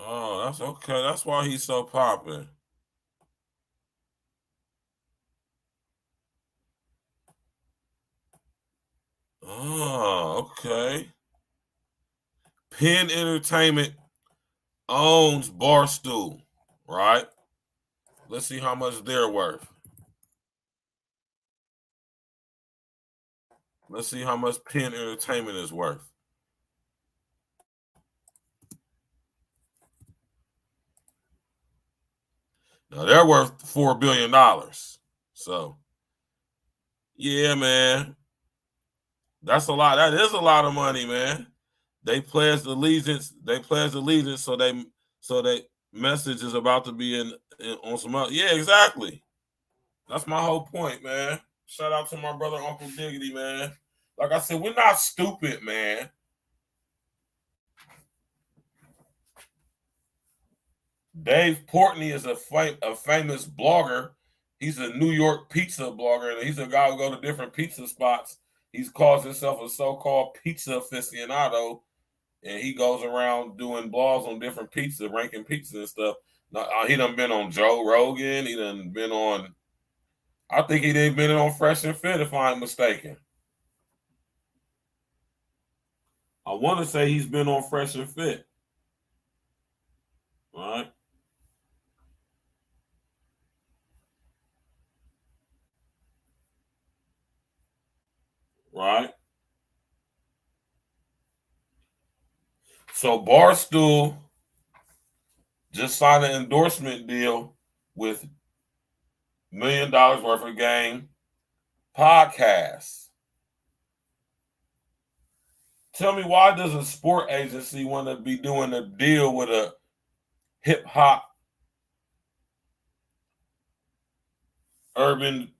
Oh, that's okay. That's why he's so popping. Oh, okay. Penn Entertainment owns Barstool, right? Let's see how much they're worth. Let's see how much Penn Entertainment is worth. Now they're worth $4 billion. So, yeah, man. That's a lot. That is a lot of money, man. They pledged allegiance. So they message is about to be in on some other. Yeah, exactly. That's my whole point, man. Shout out to my brother Uncle Diggity, man. Like I said, we're not stupid, man. Dave Portnoy is a famous blogger. He's a New York pizza blogger, and he's a guy who go to different pizza spots. He calls himself a so-called pizza aficionado, and he goes around doing blogs on different pizza, ranking pizza and stuff. Now, he done been on Joe Rogan. He done been on, I think he done been on Fresh and Fit, if I'm mistaken. I want to say he's been on Fresh and Fit. All right. Right. So Barstool just signed an endorsement deal with $1 million worth of game podcasts. Tell me, why does a sport agency want to be doing a deal with a hip hop urban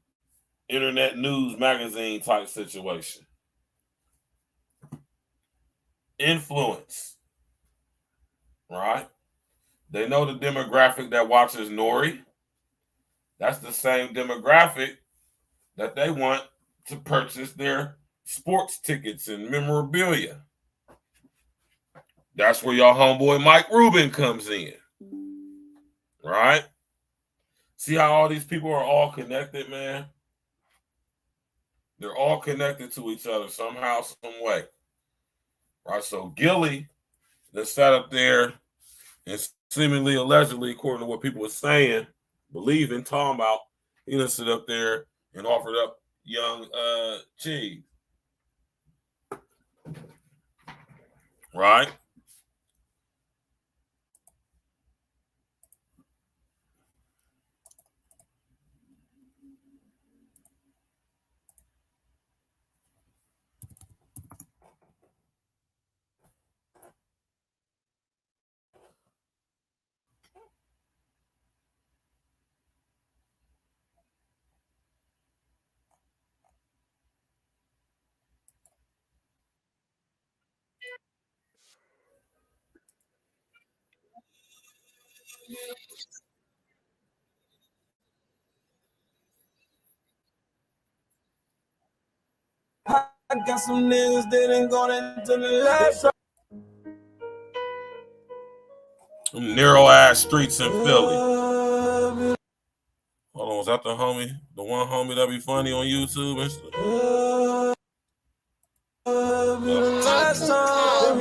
internet news magazine type situation? Influence, right? They know the demographic that watches Nori. That's the same demographic that they want to purchase their sports tickets and memorabilia. That's where your homeboy Mike Rubin comes in. Right? See how all these people are all connected, man? They're all connected to each other somehow, some way. Right? So Gilly that sat up there and seemingly, allegedly, according to what people are saying, believing, talking about, he done sit up there and offered up young Cheese. Right? I got some niggas that ain't going into the last. Them narrow ass streets in Philly. Hold on, was that the homie? The one homie that be funny on YouTube and stuff? Last time,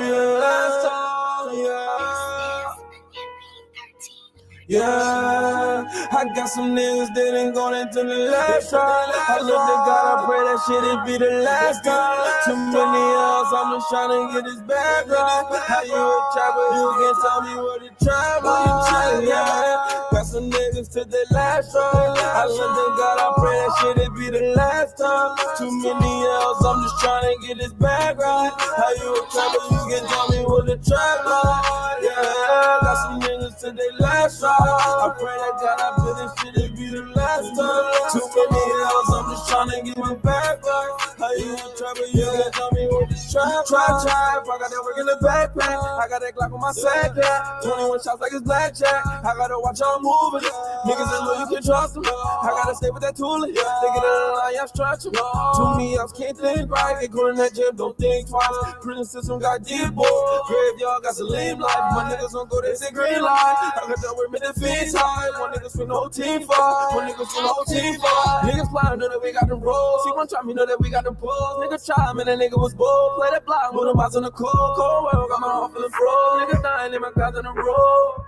yeah, I got some niggas that ain't going into the last time. I look to God, I pray that shit it be the last time. Too many else, I'm just trying to get this back right. How you a trapper, you can tell me what the trap is. Yeah, got some niggas to the last time. I look to God, I pray that shit it be the last time. Too many else, I'm just trying to get this back right. How you a trapper, you can tell me what the trap is. Yeah, got some niggas to the last time. I pray that God I put this shit it be the last time. Too many hills, I'm just trying to get my back right. How you a trapper, you can tell me what this trap. Try, I got that work in the backpack. I got that Glock on my sack, 21 shots like it's blackjack. I gotta watch how I'm moving. Niggas that know you can trust them. I gotta stay with that tooling. They get in the line, I'm stretching. Too many else can't think right. They go in that gym, don't think twice. Prison system got deep, boy. Graveyard got some lame life. My niggas don't go, they say green light. I got that work with the feet high. One niggas for no team fight. One niggas for no team fight. Niggas flying, know that we got the rolls. See one try me, know that we got the pulls. Nigga try, man, that nigga was bold. Play that block, put them bots on the cold world. Got my heart feeling froze. Niggas dying in my guys on the road.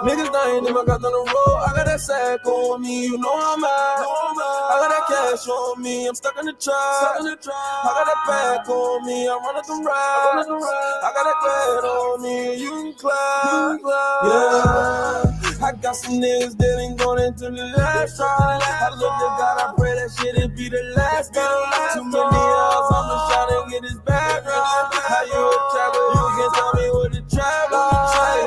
Niggas dying in my guys on the road. I got that sack on me, you know I'm out. I got that cash on me, I'm stuck in the trap. I got that pack on me, I'm running some rides. I got that glad on me, you can clap. Yeah, I got some niggas that ain't going into the last time. I look to God, I pray that shit it be the last time. Too many else, I'm just trying to get this back right. How you a trapper, you can tell me what the trap is.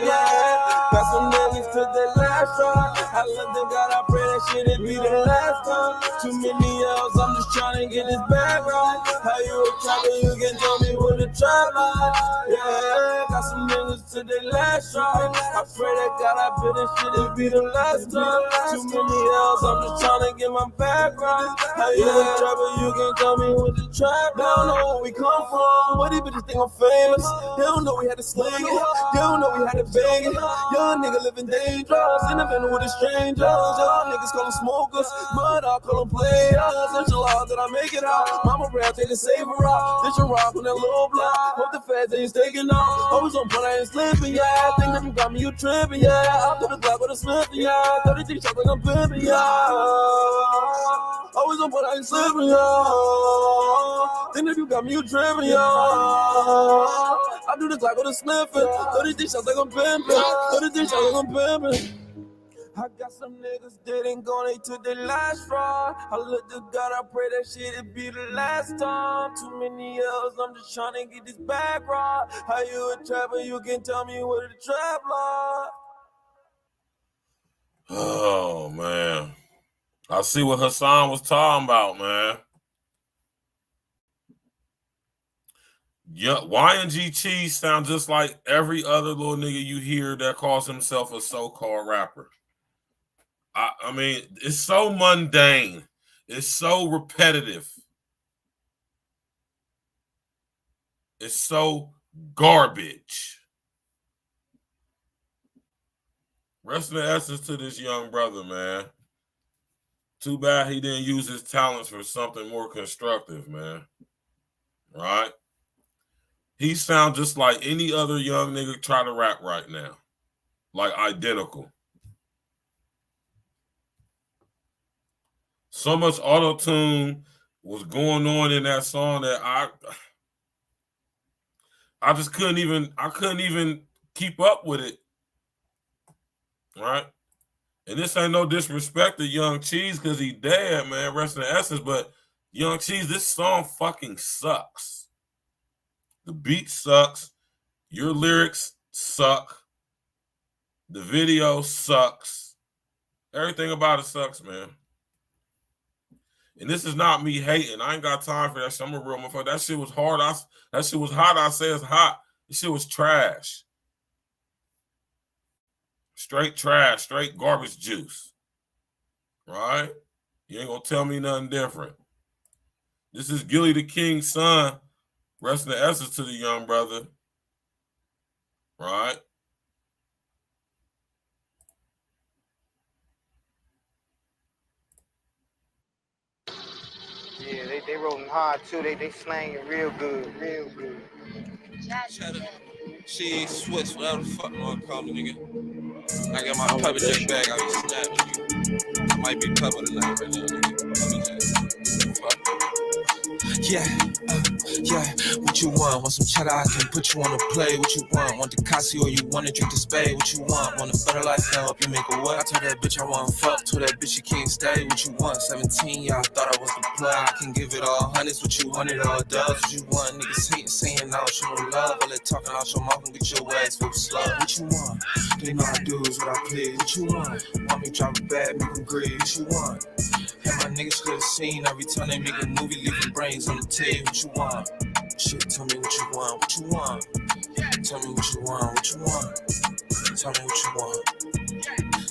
Yeah, got some niggas to the last time. I look to God, I pray that shit it be the last time. Too many else, I'm just trying to get this back right. How you a trapper, you can tell me what the trap is. Yeah, got some niggas to the last time. I pray that God, I pray that shit it be the last time. Too many else, I'm just trying to get my back right. How you a trapper, you can tell me what the trap. They don't know where we come from, but these bitches think I'm famous. They don't know we had to sling it. They don't know we had to bang it. Young nigga living dangerous, in the van with the strangers. Young niggas call them smokers, but I call them players. Such a lot that I make it out. Mama rap, take a saver out. This your rock on that low block. Hope the feds ain't staking out. Always on point, I ain't slipping, yeah. Think that you got me, you tripping, yeah. I'm to the block with a slipping, yeah. 33 shots like I'm pimping, yeah. Always on point, I ain't slipping, yeah. Think that you got me, you tripping, yeah. I do this like with a sniffing. 33 shots like I'm pimping. 33 shots like I'm pimping. I got some niggas that ain't gonna to the last ride. I look to God, I pray that shit it be the last time. Too many years, I'm just trying to get this back right. How you a trapper, you can tell me what the trap like. Oh, man. I see what Hassan was talking about, man. Yeah, YNG Cheese sounds just like every other little nigga you hear that calls himself a so-called rapper. I mean, it's so mundane. It's so repetitive. It's so Garbage. Rest in the essence to this young brother, man. Too bad he didn't use his talents for something more constructive, man. Right? He sounds just like any other young nigga trying to rap right now. Like identical. So much auto-tune was going on in that song that I just couldn't even keep up with it. Right? And this ain't no disrespect to Young Cheese because he dead, man. Rest in the essence. But Young Cheese, this song fucking sucks. The beat sucks. Your lyrics suck. The video sucks. Everything about it sucks, man. And this is not me hating. I ain't got time for that shit. I'm a real motherfucker. That shit was hard. That shit was hot. I say it's hot. This shit was trash. Straight trash. Straight garbage juice. Right? You ain't gonna tell me nothing different. This is Gilly the King's son. Rest in the essence to the young brother. Right? Yeah, they rolling hard too. They slanging real good, real good. Shut up. She Swiss, whatever the fuck you want to call me, nigga. I got my pepper jack bag, I be snapping you. I might be pepper tonight right now, nigga. Pepper jack. Fuck. Yeah, what you want? Want some cheddar? I can put you on a play. What you want the Casio or you wanna drink the spade? What you want a better life now? Help you make a what? I told that bitch I want fuck. Told that bitch she can't stay. What you want? 17, y'all thought I was the plug. I can give it all hundreds. What you want? It all does. What you want? Niggas hating, saying I don't show no love. All that talking out your mouth and get your ass full of slug. What you want? They know I do is what I please. What you want? Want me drop it bad, make them greed. What you want? And my niggas could have seen every time they make a movie, leaving brains on the table. What you want? Shit, tell me what you want. What you want? Tell me what you want. What you want? Tell me what you want.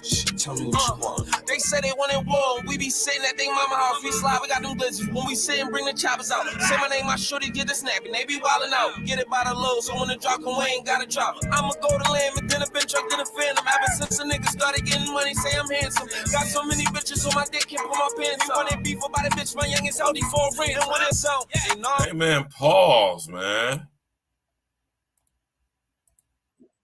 Shit, tell me what you want. They say they wanted war. We be sitting at they mama house. We slide, we got them blizzards. When we sit and bring the choppers out. Say my name, my shorty get the snapping. They be wildin' out. Get it by the low, so when the drop come, we ain't gotta drop. I'ma go to land, but then a bitch truck, then a phantom. Ever since a nigga started getting money, say I'm handsome. Got so many bitches on my dick, can't put my pants on. When they beef about a bitch, my youngest healthy for a friend. And when it's out, they know. Hey, man, pause, man.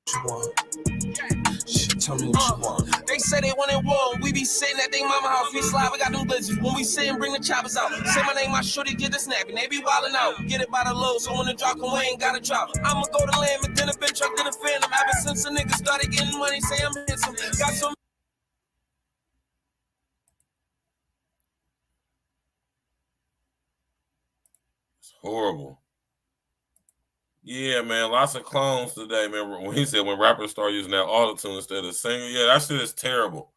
What you want? Shit, tell me what you want. They say they wanted war. We be sitting at they mama house. We slide, we got them blizzards. When we sit and bring the choppers out. Say my name, my shorty get the snapping. They be wildin' out. Get it by the low, so when the drop come, we ain't gotta drop. I'ma go to land, but then a bitch truck, then a phantom. Ever since a nigga started getting money, say I'm handsome. Got so It's horrible. Yeah, man, lots of clones today, man. When he said when rappers start using that auto-tune instead of singing, yeah, that shit is terrible.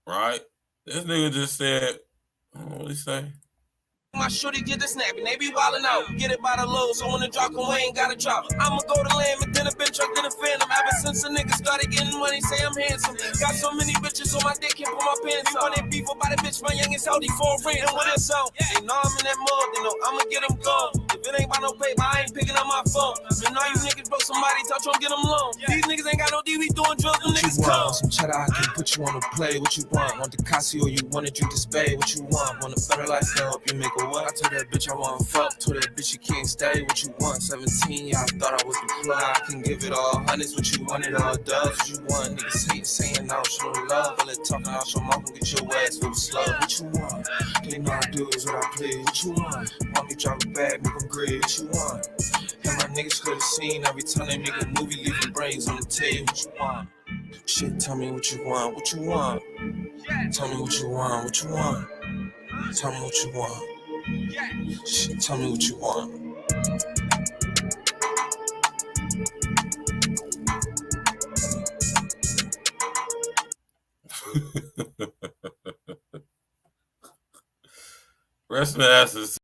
Right? This nigga just said, what did he say? my shorty get the snapping, they be wildin' out. Get it by the low, so when the drop come, we ain't gotta drop. I'ma go to land, but then a bitch truck, then a phantom. Ever since a nigga started getting money, say I'm handsome. Got so many bitches on my dick, can't put my pants on. They beef about a bitch, my youngest healthy for a friend. And when it's out, they know I'm in that mode, they know I'ma get them gone. If it ain't about no paper, I ain't picking up my phone. And all you niggas broke somebody, touch on get them loan. These niggas ain't got no D, we doing drugs, them niggas come. Some cheddar, I can put you on a play. What you want the Casio, you wanna drink the spade? What you want a better life, help you make a what? I told that bitch I want fuck, told that bitch you can't stay. What you want? 17, y'all thought I was the plug. I can give it all hundreds. What you want? It all does. What you want? Niggas hate saying I don't show no love. All that talking out your mouth and get your ass full of slug. What you want? They know I do is what I please. What you want? Want me drop it back, make them greed. What you want? And my niggas could have seen every time they make a movie, leaving brains on the table. What you want? Shit, tell me what you want. What you want? Tell me what you want. What you want? Tell me what you want. Shit, tell me what you want. Rest in the asses.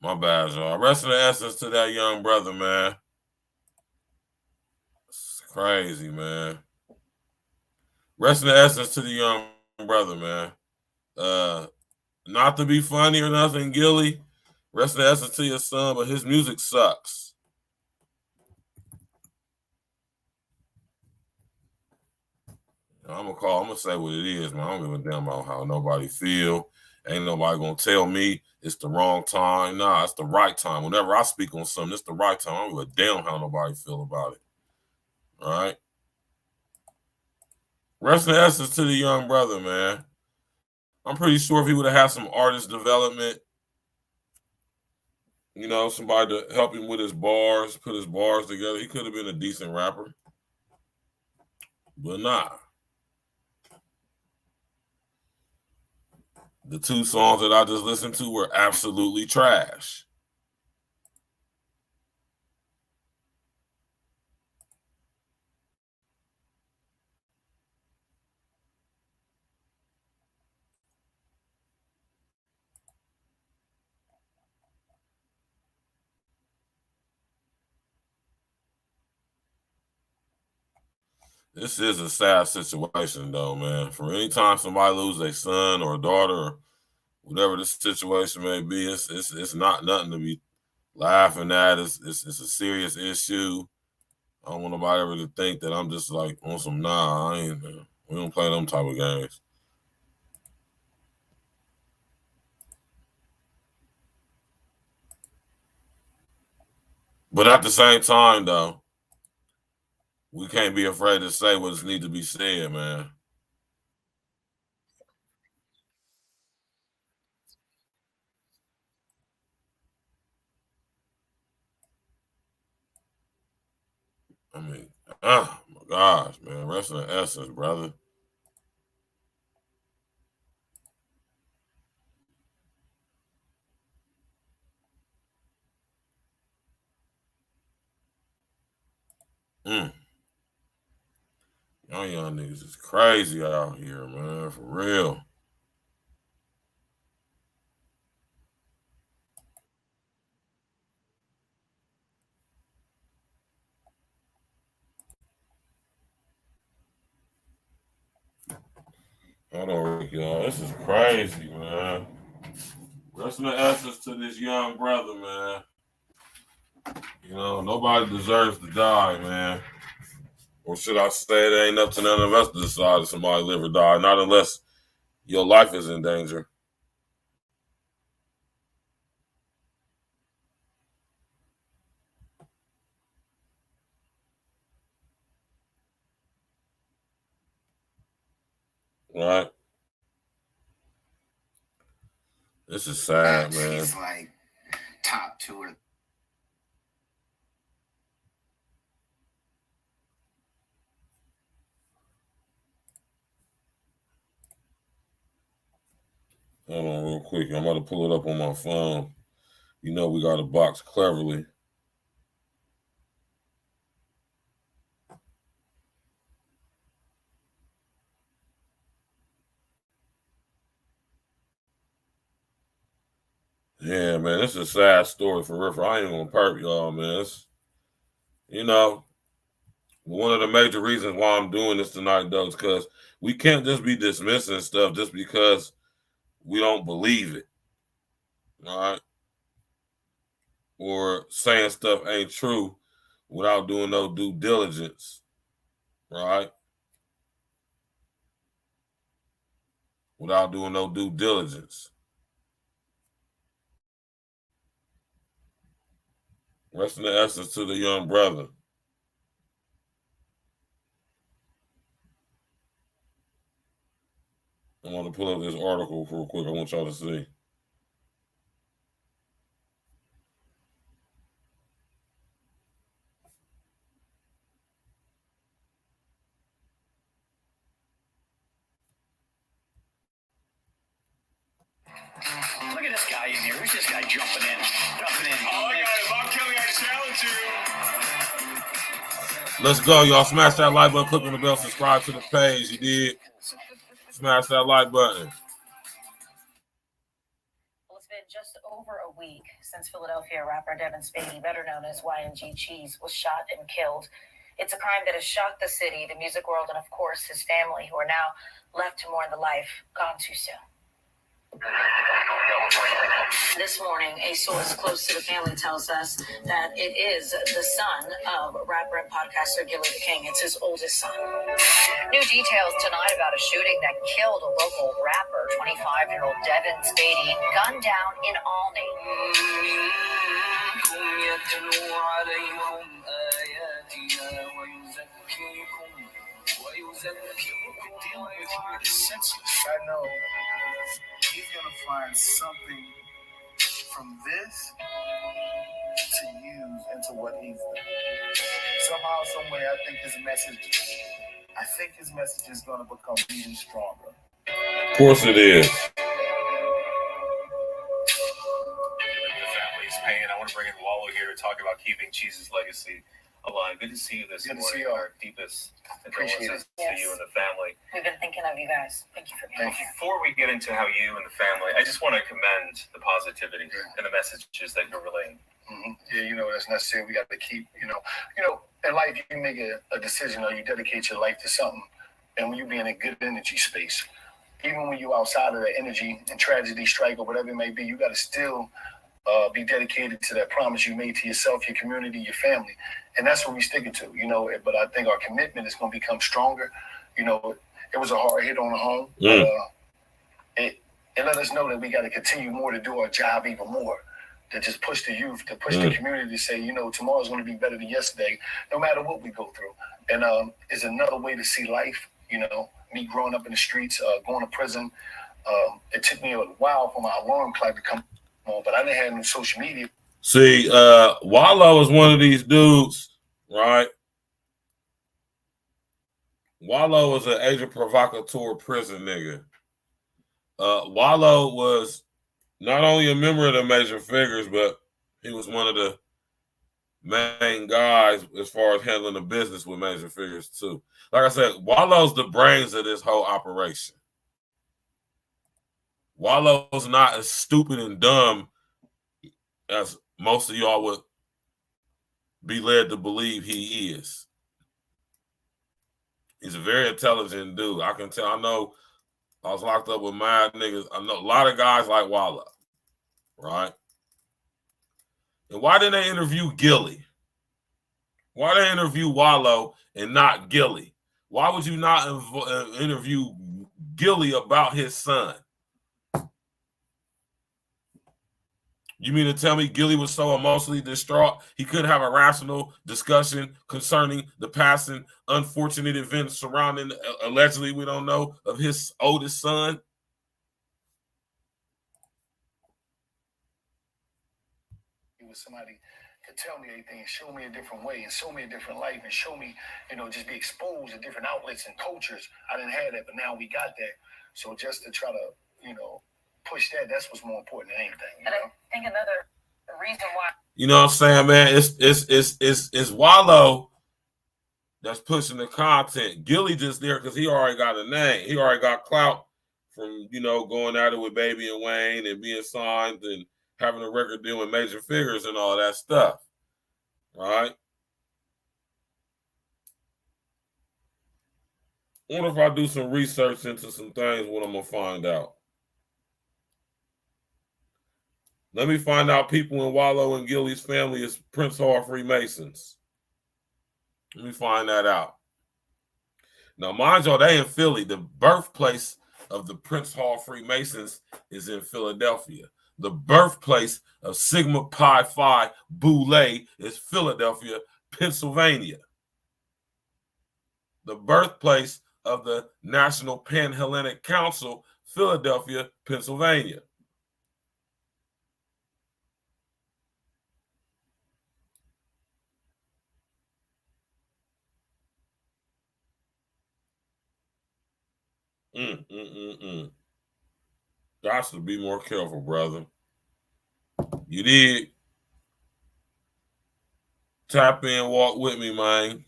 My bad, y'all. Rest in the essence to that young brother, man. Crazy, man. Rest in the essence to the young brother, man. Not to be funny or nothing, Gilly. Rest in the essence to your son, but his music sucks. I'm gonna say what it is, man. I don't give a damn about how nobody feel. Ain't nobody gonna tell me it's the wrong time. Nah, it's the right time. Whenever I speak on something, it's the right time. I don't give a damn how nobody feel about it. All right. Rest in the essence to the young brother, man. I'm pretty sure if he would have had some artist development, you know, somebody to help him with his bars, put his bars together, he could have been a decent rapper. But nah. The two songs that I just listened to were absolutely trash. This is a sad situation, though, man. For any time somebody loses a son or a daughter, or whatever the situation may be, it's not nothing to be laughing at. It's a serious issue. I don't want nobody ever to think that I'm just like on some nah. I ain't. We don't play them type of games. But at the same time, though, we can't be afraid to say what needs to be said, man. I mean, oh my gosh, man. Rest in the essence, brother. Y'all young niggas is crazy out here, man. For real. Hold on, Rick, y'all. This is crazy, man. Rest in the essence to this young brother, man. You know, nobody deserves to die, man. Or should I say it ain't up to none of us to decide if somebody live or die, not unless your life is in danger. Right? This is sad, man. He's like top 2 or Hold on real quick. I'm about to pull it up on my phone. You know we got a box cleverly. Yeah, man, this is a sad story for real. I ain't gonna perp y'all, man. You know, one of the major reasons why I'm doing this tonight, though, is because we can't just be dismissing stuff just because we don't believe it, all right? Or saying stuff ain't true without doing no due diligence, right? Without doing no due diligence. Rest in the essence to the young brother. I want to pull up this article real quick. I want y'all to see. Look at this guy in here. Who's this guy jumping in? Oh, I got it. Bob Kelly, I challenge you. Let's go, y'all. Smash that like button, click on the bell, subscribe to the page. You did. Smash that like button. Well, it's been just over a week since Philadelphia rapper Devin Spacey, better known as YNG Cheese, was shot and killed It's a crime that has shocked the city, the music world, and of course his family, who are now left to mourn the life gone too soon. This morning, a source close to the family tells us that it is the son of rapper and podcaster Gilly the King. It's his oldest son. New details tonight about a shooting that killed a local rapper, 25-year-old Devin Spady, gunned down in Albany. I know he's gonna find something from this to use into what he's done. Somehow, some way, I think his message is gonna become even stronger. Of course it is. The family's pain. I want to bring in Wallow here to talk about keeping Cheese's legacy alive. Good to see you this morning. See you. Our deepest condolences to you and the family. We've been thinking of you guys. Thank you for being here. Before we get into how you and the family, I just want to commend the positivity and the messages that you're relaying. Mm-hmm. Yeah, that's necessary. We got to keep, in life, you make a decision or you dedicate your life to something. And when you be in a good energy space, even when you're outside of that energy and tragedy strike or whatever it may be, you got to still be dedicated to that promise you made to yourself, your community, your family. And that's what we're sticking to, But I think our commitment is going to become stronger. It was a hard hit on the home. It let us know that we got to continue more to do our job even more. To just push the youth, to push the community to say, tomorrow's going to be better than yesterday, no matter what we go through. And it's another way to see life. Me growing up in the streets, going to prison. It took me a while for my alarm clock to come on, but I didn't have no social media. See, Wallow is one of these dudes, right? Wallow is an agent provocateur prison nigga. Wallow was not only a member of the Major Figures, but he was one of the main guys as far as handling the business with Major Figures too. Like I said, Wallow's the brains of this whole operation. Wallow's not as stupid and dumb as most of y'all would be led to believe he is. He's a very intelligent dude. I can tell. I know I was locked up with mad niggas. I know a lot of guys like Wallow, right? And why didn't they interview Gilly? Why did they interview Wallow and not Gilly? Why would you not interview Gilly about his son? You mean to tell me Gilly was so emotionally distraught he couldn't have a rational discussion concerning the passing unfortunate events surrounding, allegedly, we don't know, of his oldest son? Somebody could tell me anything and show me a different way and show me a different life and show me, just be exposed to different outlets and cultures. I didn't have that, but now we got that. So just to try to, push that, that's what's more important than anything. And I think another reason why. You know what I'm saying, man? It's Wallow that's pushing the content. Gilly just there because he already got a name. He already got clout from, going at it with Baby and Wayne and being signed and having a record deal with Major Figures and all that stuff, right? I wonder if I do some research into some things, what I'm going to find out. Let me find out people in Wallow and Gilly's family is Prince Hall Freemasons. Let me find that out. Now, mind you, they in Philly. The birthplace of the Prince Hall Freemasons is in Philadelphia. The birthplace of Sigma Pi Phi Boule is Philadelphia, Pennsylvania. The birthplace of the National Pan-Hellenic Council, Philadelphia, Pennsylvania. Got to be more careful, brother. You did. Tap in, walk with me, man.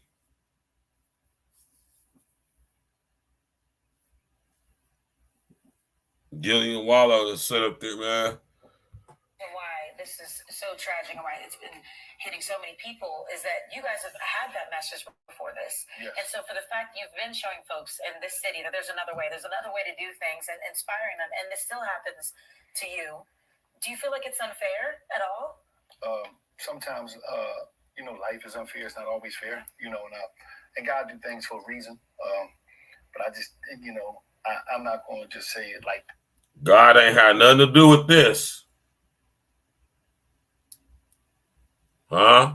Gilly and Wallow to sit up there, man. Why this is so tragic and why it's been hitting so many people is that you guys have had that message before this. Yes. And so for the fact you've been showing folks in this city that there's another way to do things and inspiring them, and this still happens to you, do you feel like it's unfair at all? Sometimes, you know, life is unfair. It's not always fair, you know, and God do things for a reason. But I just, you know, I'm not going to just say it like God ain't had nothing to do with this. Huh?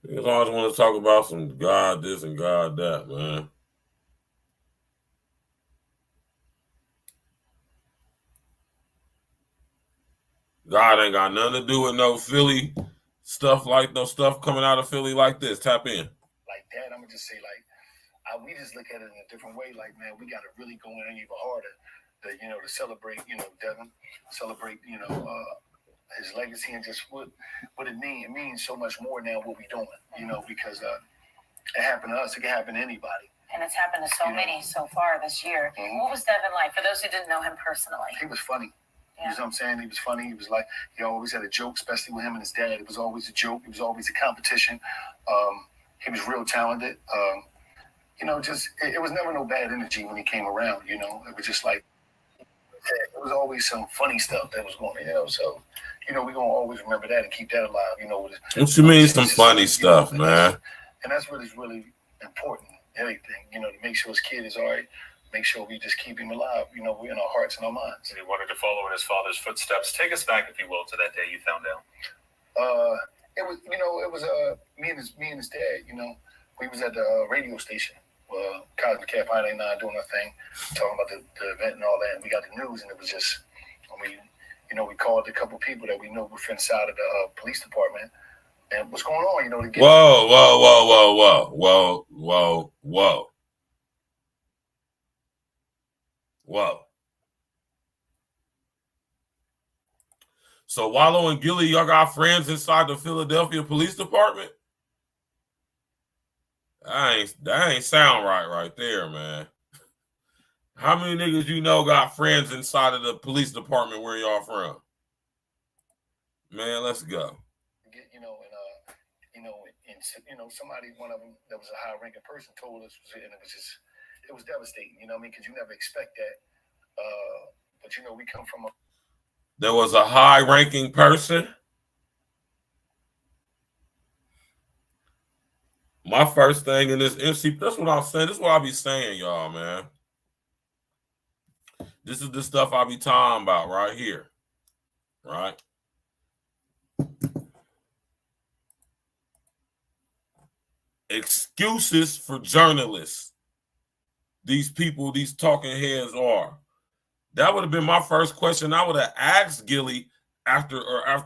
You always want to talk about some God this and God that, man. God ain't got nothing to do with no Philly stuff, like no stuff coming out of Philly like this. Tap in. Like that, I'm gonna just say like we just look at it in a different way. Like, man, we got to really go in even harder to celebrate, you know, Devin, celebrate, you know, his legacy and just what it means. It means so much more now what we doing, you know, because it happened to us. It can happen to anybody. And it's happened to so many so far this year. Mm-hmm. What was Devin like? For those who didn't know him personally. He was funny. Yeah. You know what I'm saying? He was funny. He was like, he always had a joke, especially with him and his dad. It was always a joke. It was always a competition. He was real talented. You know, just it was never no bad energy when he came around. You know, it was just like it was always some funny stuff that was going on. You know, so you know we're gonna always remember that and keep that alive. You know, what you mean some funny stuff, man? And that's what is really important. Everything, you know, to make sure his kid is all right. Make sure we just keep him alive. You know, we're in our hearts and our minds. And he wanted to follow in his father's footsteps. Take us back, if you will, to that day you found out. It was, you know, it was me and his dad. You know, we was at the radio station, Cosmic Cap 9 doing our thing, talking about the event and all that. And we got the news, and it was just, we called a couple people that we know were inside of the police department. And what's going on, you know, to get Whoa. So Wallow and Gilly, y'all got friends inside the Philadelphia Police Department? That ain't sound right there, man. How many niggas you know got friends inside of the police department where y'all from? Man, let's go. Somebody, one of them that was a high-ranking person told us, and it was devastating, you know what I mean? Because you never expect that. But, you know, we come from There was a high-ranking person? My first thing in this MC, that's what I'm saying. This is what I be saying, y'all, man. This is the stuff I be talking about right here, right? Excuses for journalists. These people, these talking heads are. That would have been my first question. I would have asked Gilly after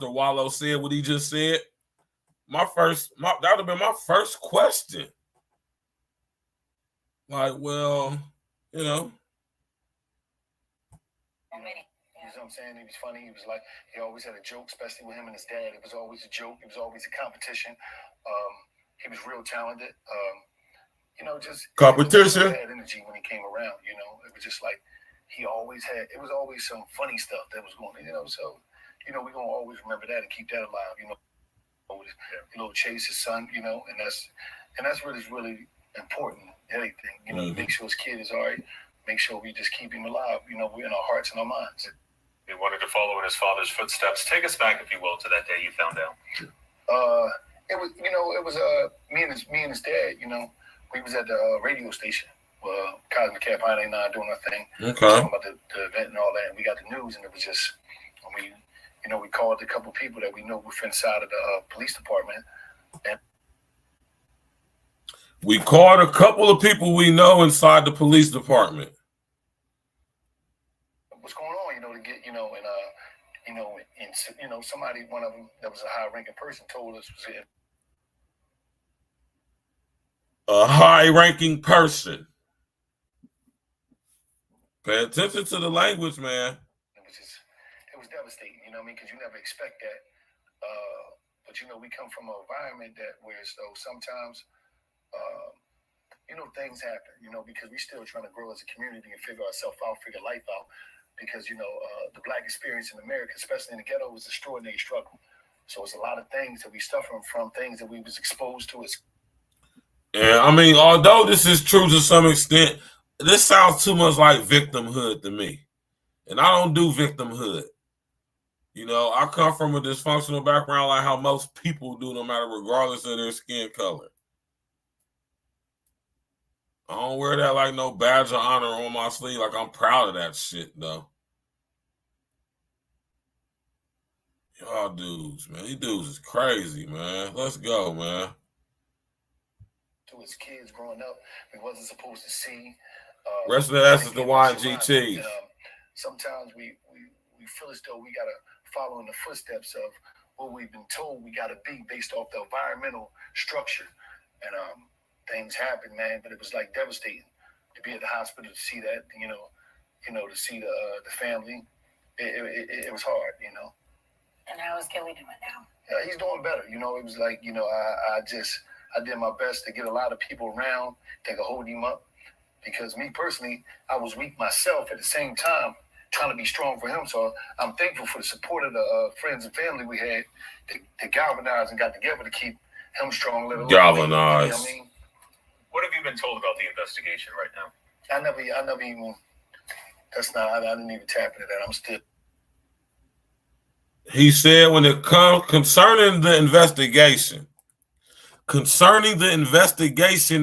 Wallow said what he just said. That would have been my first question. Like, well, you know. You know what I'm saying? He was funny. He was like, he always had a joke, especially with him and his dad. It was always a joke. It was always a competition. He was real talented. You know, just competition. He had energy when he came around. You know, it was just like he always had. It was always some funny stuff that was going on. You know, so you know we're gonna always remember that and keep that alive. You know, Chase, his son. You know, and that's what is really important. Everything. You know, make sure his kid is all right. Make sure we just keep him alive. You know, we're in our hearts and our minds. He wanted to follow in his father's footsteps. Take us back, if you will, to that day you found out. It was, you know, it was me and his dad. You know, we was at the radio station, Cosmic Cap 9 doing our thing, talking about the event and all that. And we got the news, and it was just, we called a couple people that we know were inside of the police department. And we called a couple of people we know inside the police department. What's going on, you know, to get, somebody, one of them that was a high-ranking person told us was it. A high-ranking person. Pay attention to the language, man. It was devastating, you know what I mean? Because you never expect that. But, you know, we come from an environment that where so sometimes, you know, things happen, you know, because we still trying to grow as a community and figure ourselves out, figure life out. Because, you know, the Black experience in America, especially in the ghetto, was an extraordinary struggle. So it's a lot of things that we suffering from, things that we was exposed to. And I mean, although this is true to some extent, this sounds too much like victimhood to me. And I don't do victimhood. You know, I come from a dysfunctional background like how most people do, no matter regardless of their skin color. I don't wear that like no badge of honor on my sleeve. Like I'm proud of that shit, though. Y'all dudes, man. These dudes is crazy, man. Let's go, man. To his kids growing up, we wasn't supposed to see. Rest of the S is the YG. Sometimes we feel as though we got to follow in the footsteps of what we've been told we got to be based off the environmental structure. And things happen, man, but it was like devastating to be at the hospital to see that, you know, to see the family. It was hard, you know. And how is Gilly doing now? Yeah, he's doing better. You know, it was like, you know, I did my best to get a lot of people around that could hold him up. Because me personally, I was weak myself at the same time, trying to be strong for him. So I'm thankful for the support of the friends and family we had that galvanized and got together to keep him strong. Galvanized. You know what I mean? What have you been told about the investigation right now? I never even. I didn't even tap into that. I'm still. He said when it comes concerning the investigation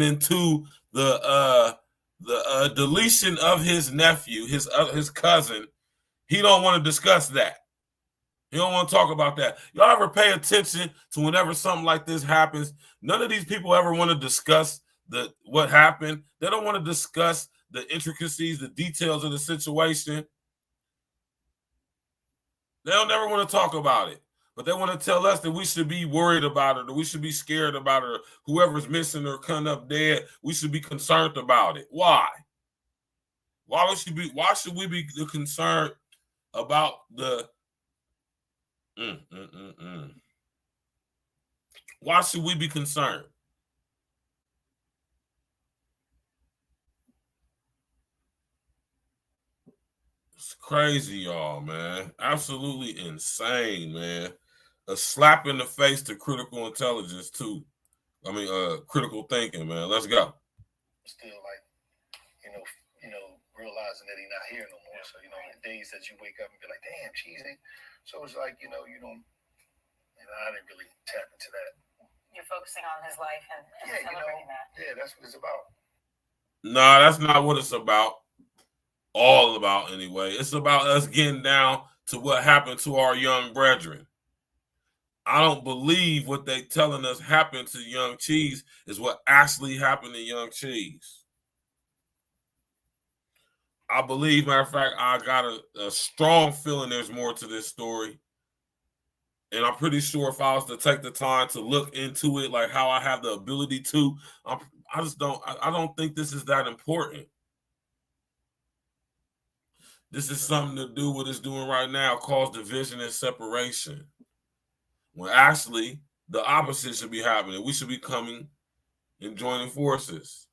into the deletion of his nephew, his cousin, he don't want to discuss that. He don't want to talk about that. Y'all ever pay attention to whenever something like this happens? None of these people ever want to discuss what happened. They don't want to discuss the intricacies, the details of the situation. They don't never want to talk about it. But they want to tell us that we should be worried about it, or we should be scared about it, or whoever's missing or coming up dead, we should be concerned about it. Why? Why should we be concerned about the Why should we be concerned? It's crazy, y'all, man. Absolutely insane, man. A slap in the face to critical intelligence, too. I mean, critical thinking, man. Let's go. Still, like, realizing that he's not here no more. So, the days that you wake up and be like, damn, cheesy. So it's like, you don't, I didn't really tap into that. You're focusing on his life and celebrating that. Yeah, that's what it's about. Nah, that's not what it's about. All about, anyway. It's about us getting down to what happened to our young brethren. I don't believe what they telling us happened to Young Cheese is what actually happened to Young Cheese. I believe, matter of fact, I got a strong feeling there's more to this story. And I'm pretty sure if I was to take the time to look into it, like how I have the ability to, I don't think this is that important. This is something to do what it's doing right now, cause division and separation. When actually the opposite should be happening. We should be coming and joining forces.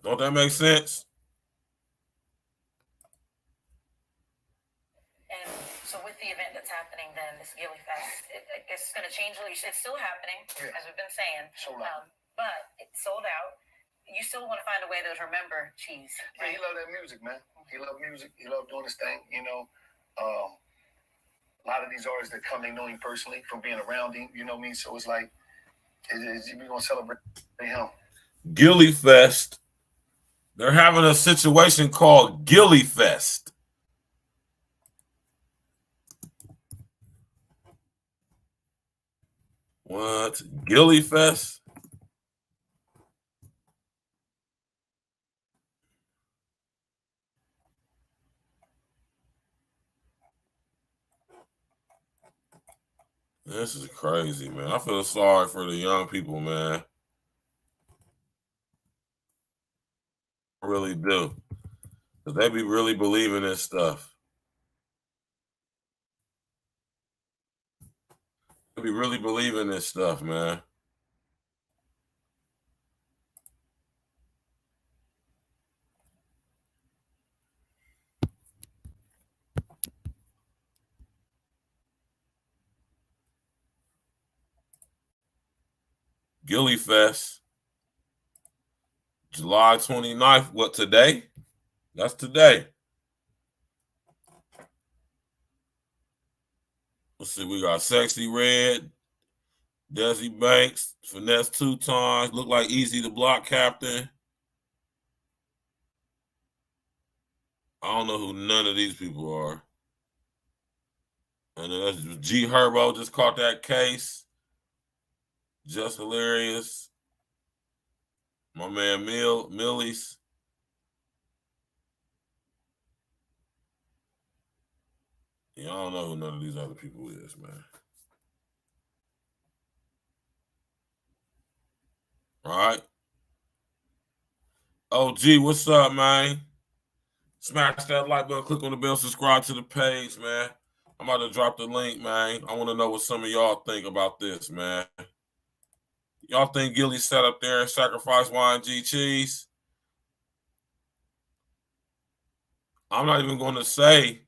Don't that make sense? And so with the event that's happening then, this Gilly Fest, I guess it's going to change. It's still happening, as we've been saying. But it's sold out. You still want to find a way to remember Cheese. Right? Yeah, he loved that music, man. He loved music. He loved doing his thing, A lot of these artists that come, they know him personally from being around him, you know what I mean? So it's like, we're going to celebrate him. Gilly Fest. They're having a situation called Gilly Fest. What? Gilly Fest? This is crazy, man. I feel sorry for the young people, man. I really do. Because they be really believing this stuff. be really believing this stuff, man. Gilly Fest, July 29th. What, today? That's today. Let's see, we got Sexy Red, Desi Banks, Finesse 2 times, look like Easy the Block Captain. I don't know who none of these people are. And then that's G Herbo just caught that case. Just Hilarious. My man Millie's. Yeah, I don't know who none of these other people is, man. All right. OG, what's up, man? Smash that like button, click on the bell, subscribe to the page, man. I'm about to drop the link, man. I want to know what some of y'all think about this, man. Y'all think Gilly sat up there and sacrificed YG Cheese? I'm not even going to say,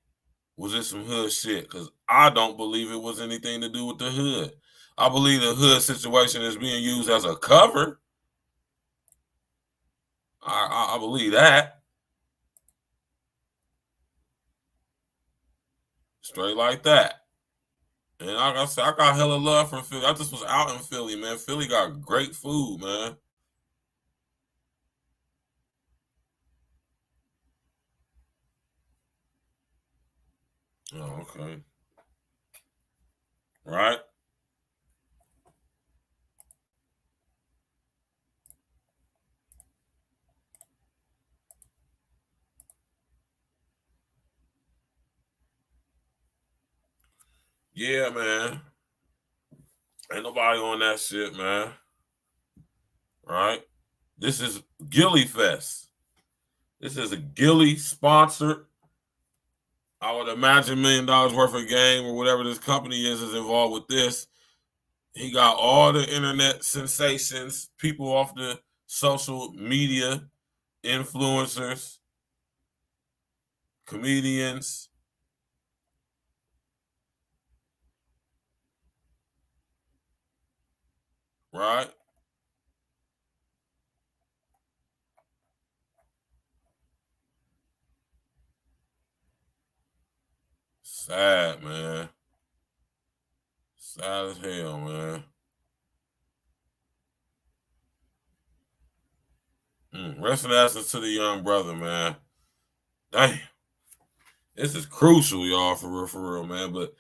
was it some hood shit? Because I don't believe it was anything to do with the hood. I believe the hood situation is being used as a cover. I believe that. Straight like that. And like I said, I got hella love for Philly. I just was out in Philly, man. Philly got great food, man. Oh, okay. Right? Yeah, man. Ain't nobody on that shit, man. Right? This is Gilly Fest. This is a Gilly sponsored. I would imagine $1 million worth of game or whatever this company is involved with this. He got all the internet sensations, people off the social media, influencers, comedians. Right? Sad, man. Sad as hell, man. Rest in essence to the young brother, man. Damn. This is crucial, y'all, for real, man. But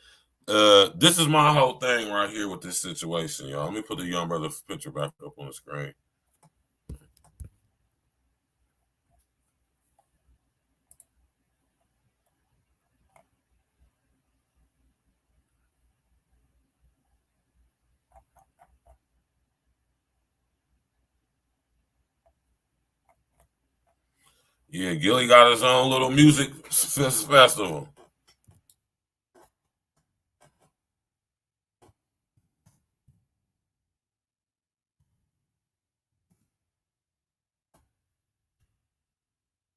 this is my whole thing right here with this situation, y'all. Let me put the young brother picture back up on the screen. Yeah, Gilly got his own little music festival.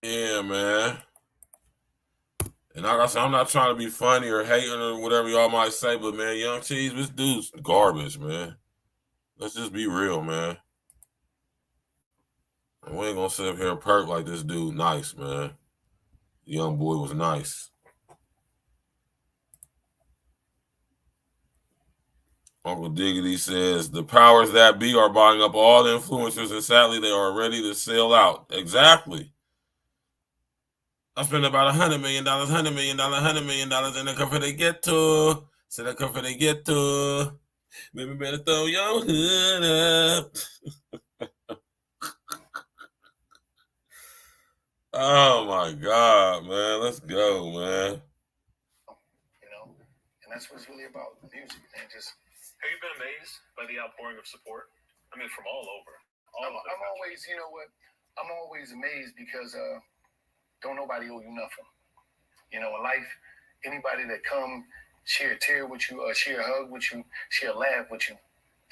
Yeah, man. And like I said, I'm not trying to be funny or hating or whatever y'all might say, but man, Young Cheese, this dude's garbage, man. Let's just be real, man. And we ain't gonna sit up here and perk like this dude nice, man. The young boy was nice. Uncle Diggity says, the powers that be are buying up all the influencers, and sadly, they are ready to sell out. Exactly. I spent about $100 million, $100 million, $100 million, and I come for they get to. Said I come for they get to. Maybe better throw your hood up. Oh my God, man. Let's go, man. You know, and that's what it's really about, the music, man. Just Have you been amazed by the outpouring of support? I mean, from all over. I'm always, you know what? I'm always amazed because don't nobody owe you nothing. You know, in life, anybody that come share a tear with you, share a hug with you, share a laugh with you,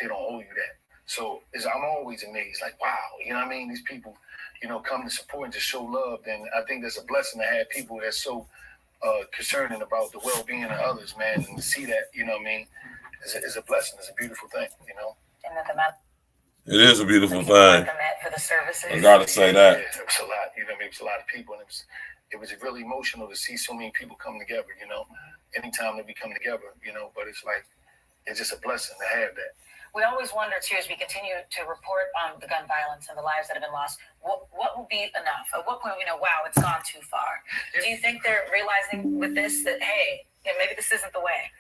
they don't owe you that. So I'm always amazed, like, wow, you know what I mean? These people, you know, come to support and to show love. And I think there's a blessing to have people that's so concerning about the well-being of others, man. And to see that, you know what I mean, is a blessing. It's a beautiful thing, you know? And that the amount It is a beautiful thing. for the services. I gotta say that. Yeah, it was a lot, you know what I mean? It was a lot of people, and it was really emotional to see so many people come together, you know? Anytime that we come together, you know, but it's like, it's just a blessing to have that. We always wonder, too, as we continue to report on the gun violence and the lives that have been lost, what will be enough? At what point we know, wow, it's gone too far? Do you think they're realizing with this that, hey, maybe this isn't the way?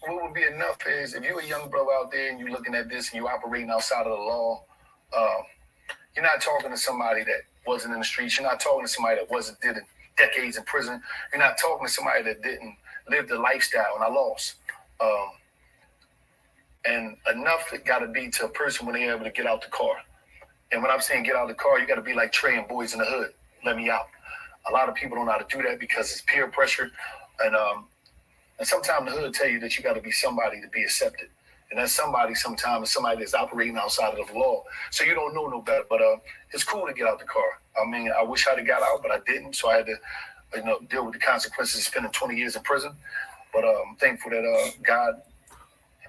What would be enough is if you're a young brother out there and you're looking at this and you're operating outside of the law, you're not talking to somebody that wasn't in the streets. You're not talking to somebody that did decades in prison. You're not talking to somebody that didn't live the lifestyle, and I lost. And enough it got to be to a person when they're able to get out the car. And when I'm saying get out of the car, you got to be like Trey and Boys in the Hood. Let me out. A lot of people don't know how to do that because it's peer pressure. And sometimes the hood tell you that you got to be somebody to be accepted. And that somebody sometimes is somebody that's operating outside of the law. So you don't know no better. But it's cool to get out the car. I mean, I wish I'd have got out, but I didn't. So I had to, deal with the consequences of spending 20 years in prison. But I'm thankful that God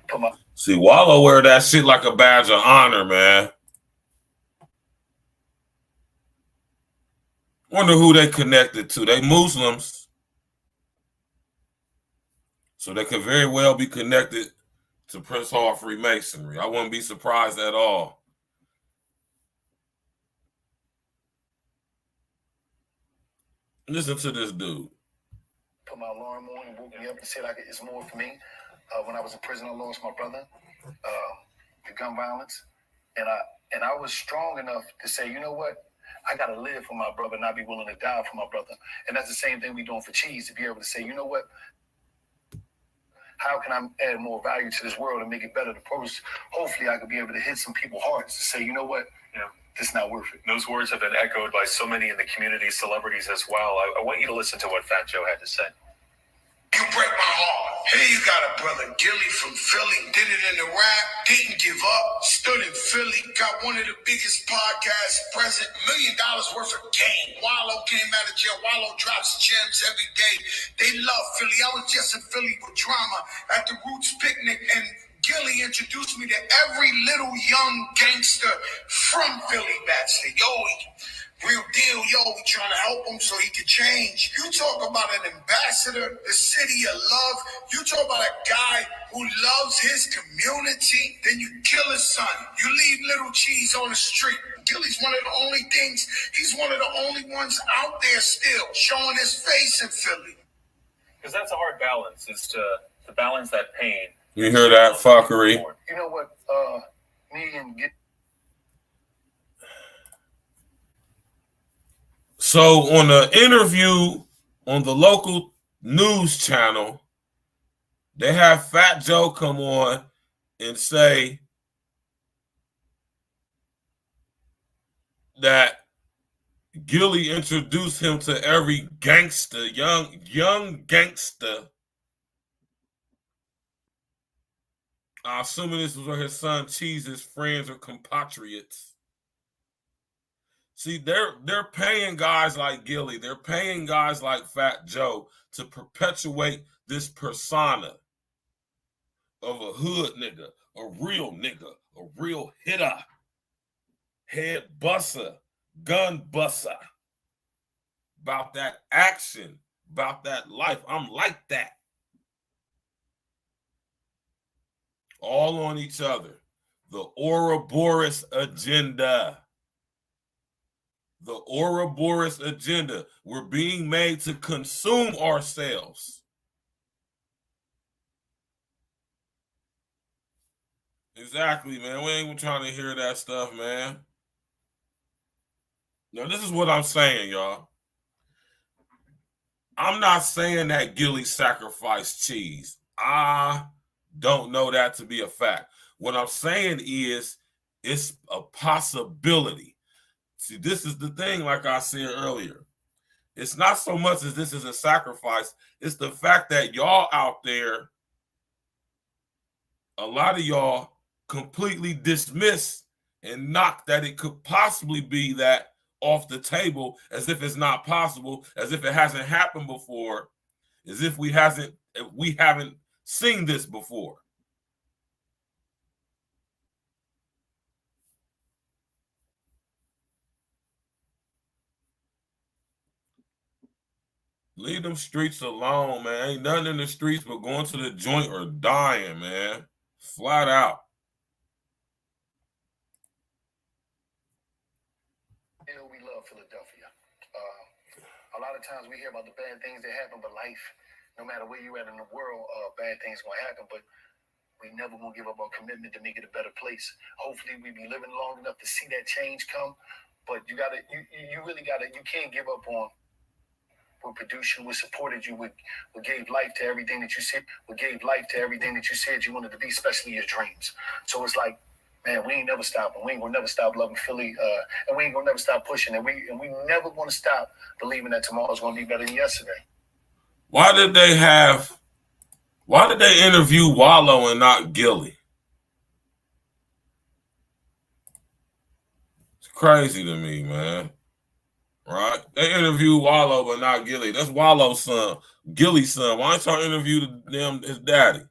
put my... See, Wallow wear that shit like a badge of honor, man. Wonder who they connected to. They Muslims. So they could very well be connected to Prince Hall Freemasonry. I wouldn't be surprised at all. Listen to this dude. Put my alarm on and woke me up and said it's more for me. When I was in prison, I lost my brother, the gun violence. And I was strong enough to say, you know what? I got to live for my brother and not be willing to die for my brother. And that's the same thing we're doing for Cheese, to be able to say, you know what? How can I add more value to this world and make it better to purpose? Hopefully I could be able to hit some people's hearts to say, you know what? Yeah. It's not worth it. Those words have been echoed by so many in the community, celebrities as well. I want you to listen to what Fat Joe had to say. You break my heart. Here you got a brother, Gilly from Philly, did it in the rap, didn't give up, stood in Philly, got one of the biggest podcasts present, $1 million worth of game. Wallow came out of jail. Wallow drops gems every day. They love Philly. I was just in Philly with drama at the Roots picnic, and Gilly introduced me to every little young gangster from Philly that said, yo, real deal, yo, we trying to help him so he can change. You talk about an ambassador, the city of love. You talk about a guy who loves his community, then you kill his son. You leave little Cheese on the street. Gilly's one of the only things, he's one of the only ones out there still showing his face in Philly. Because that's a hard balance, is to balance that pain. You hear that fuckery? You know what, me and So on the interview on the local news channel, they have Fat Joe come on and say that Gilly introduced him to every gangster, young gangster. I'm assuming this was where his son Cheese's friends or compatriots. See, they're paying guys like Gilly, they're paying guys like Fat Joe to perpetuate this persona of a hood nigga, a real hitter, head busser, gun busser, about that action, about that life. I'm like that. All on each other. The Ouroboros agenda. The Ouroboros agenda. We're being made to consume ourselves. Exactly, man. We ain't even trying to hear that stuff, man. Now, this is what I'm saying, y'all. I'm not saying that Gilly sacrificed Cheese. I don't know that to be a fact. What I'm saying is it's a possibility. See, this is the thing, like I said earlier. It's not so much as this is a sacrifice. It's the fact that y'all out there, a lot of y'all completely dismiss and knock that it could possibly be that off the table, as if it's not possible, as if it hasn't happened before, as if we haven't seen this before. Leave them streets alone, man. Ain't nothing in the streets but going to the joint or dying, man. Flat out. You know, we love Philadelphia. A lot of times we hear about the bad things that happen, but life, no matter where you're at in the world, bad things gonna happen, but we never gonna give up our commitment to make it a better place. Hopefully we be living long enough to see that change come, but you can't give up on what produced you, what supported you, what gave life to everything that you said, you wanted to be, especially your dreams. So it's like, man, we ain't never stopping. We ain't gonna never stop loving Philly, and we ain't gonna never stop pushing. And we never gonna stop believing that tomorrow's gonna be better than yesterday. Why did they interview Wallow and not Gilly? It's crazy to me, man. Right? They interviewed Wallow but not Gilly. That's Wallow's son, Gilly's son. Why don't y'all interview his daddy?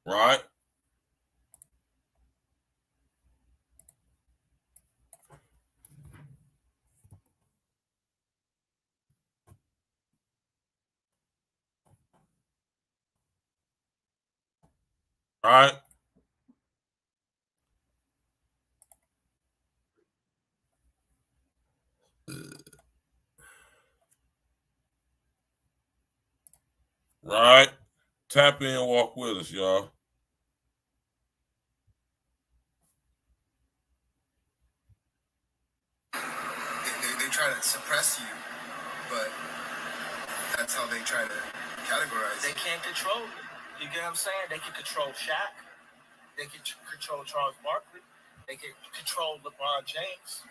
Right? Right? Right? Tap in, walk with us, y'all. They try to suppress you, but that's how they try to categorize They can't control it. You get what I'm saying? They can control Shaq. They can control Charles Barkley. They can control LeBron James.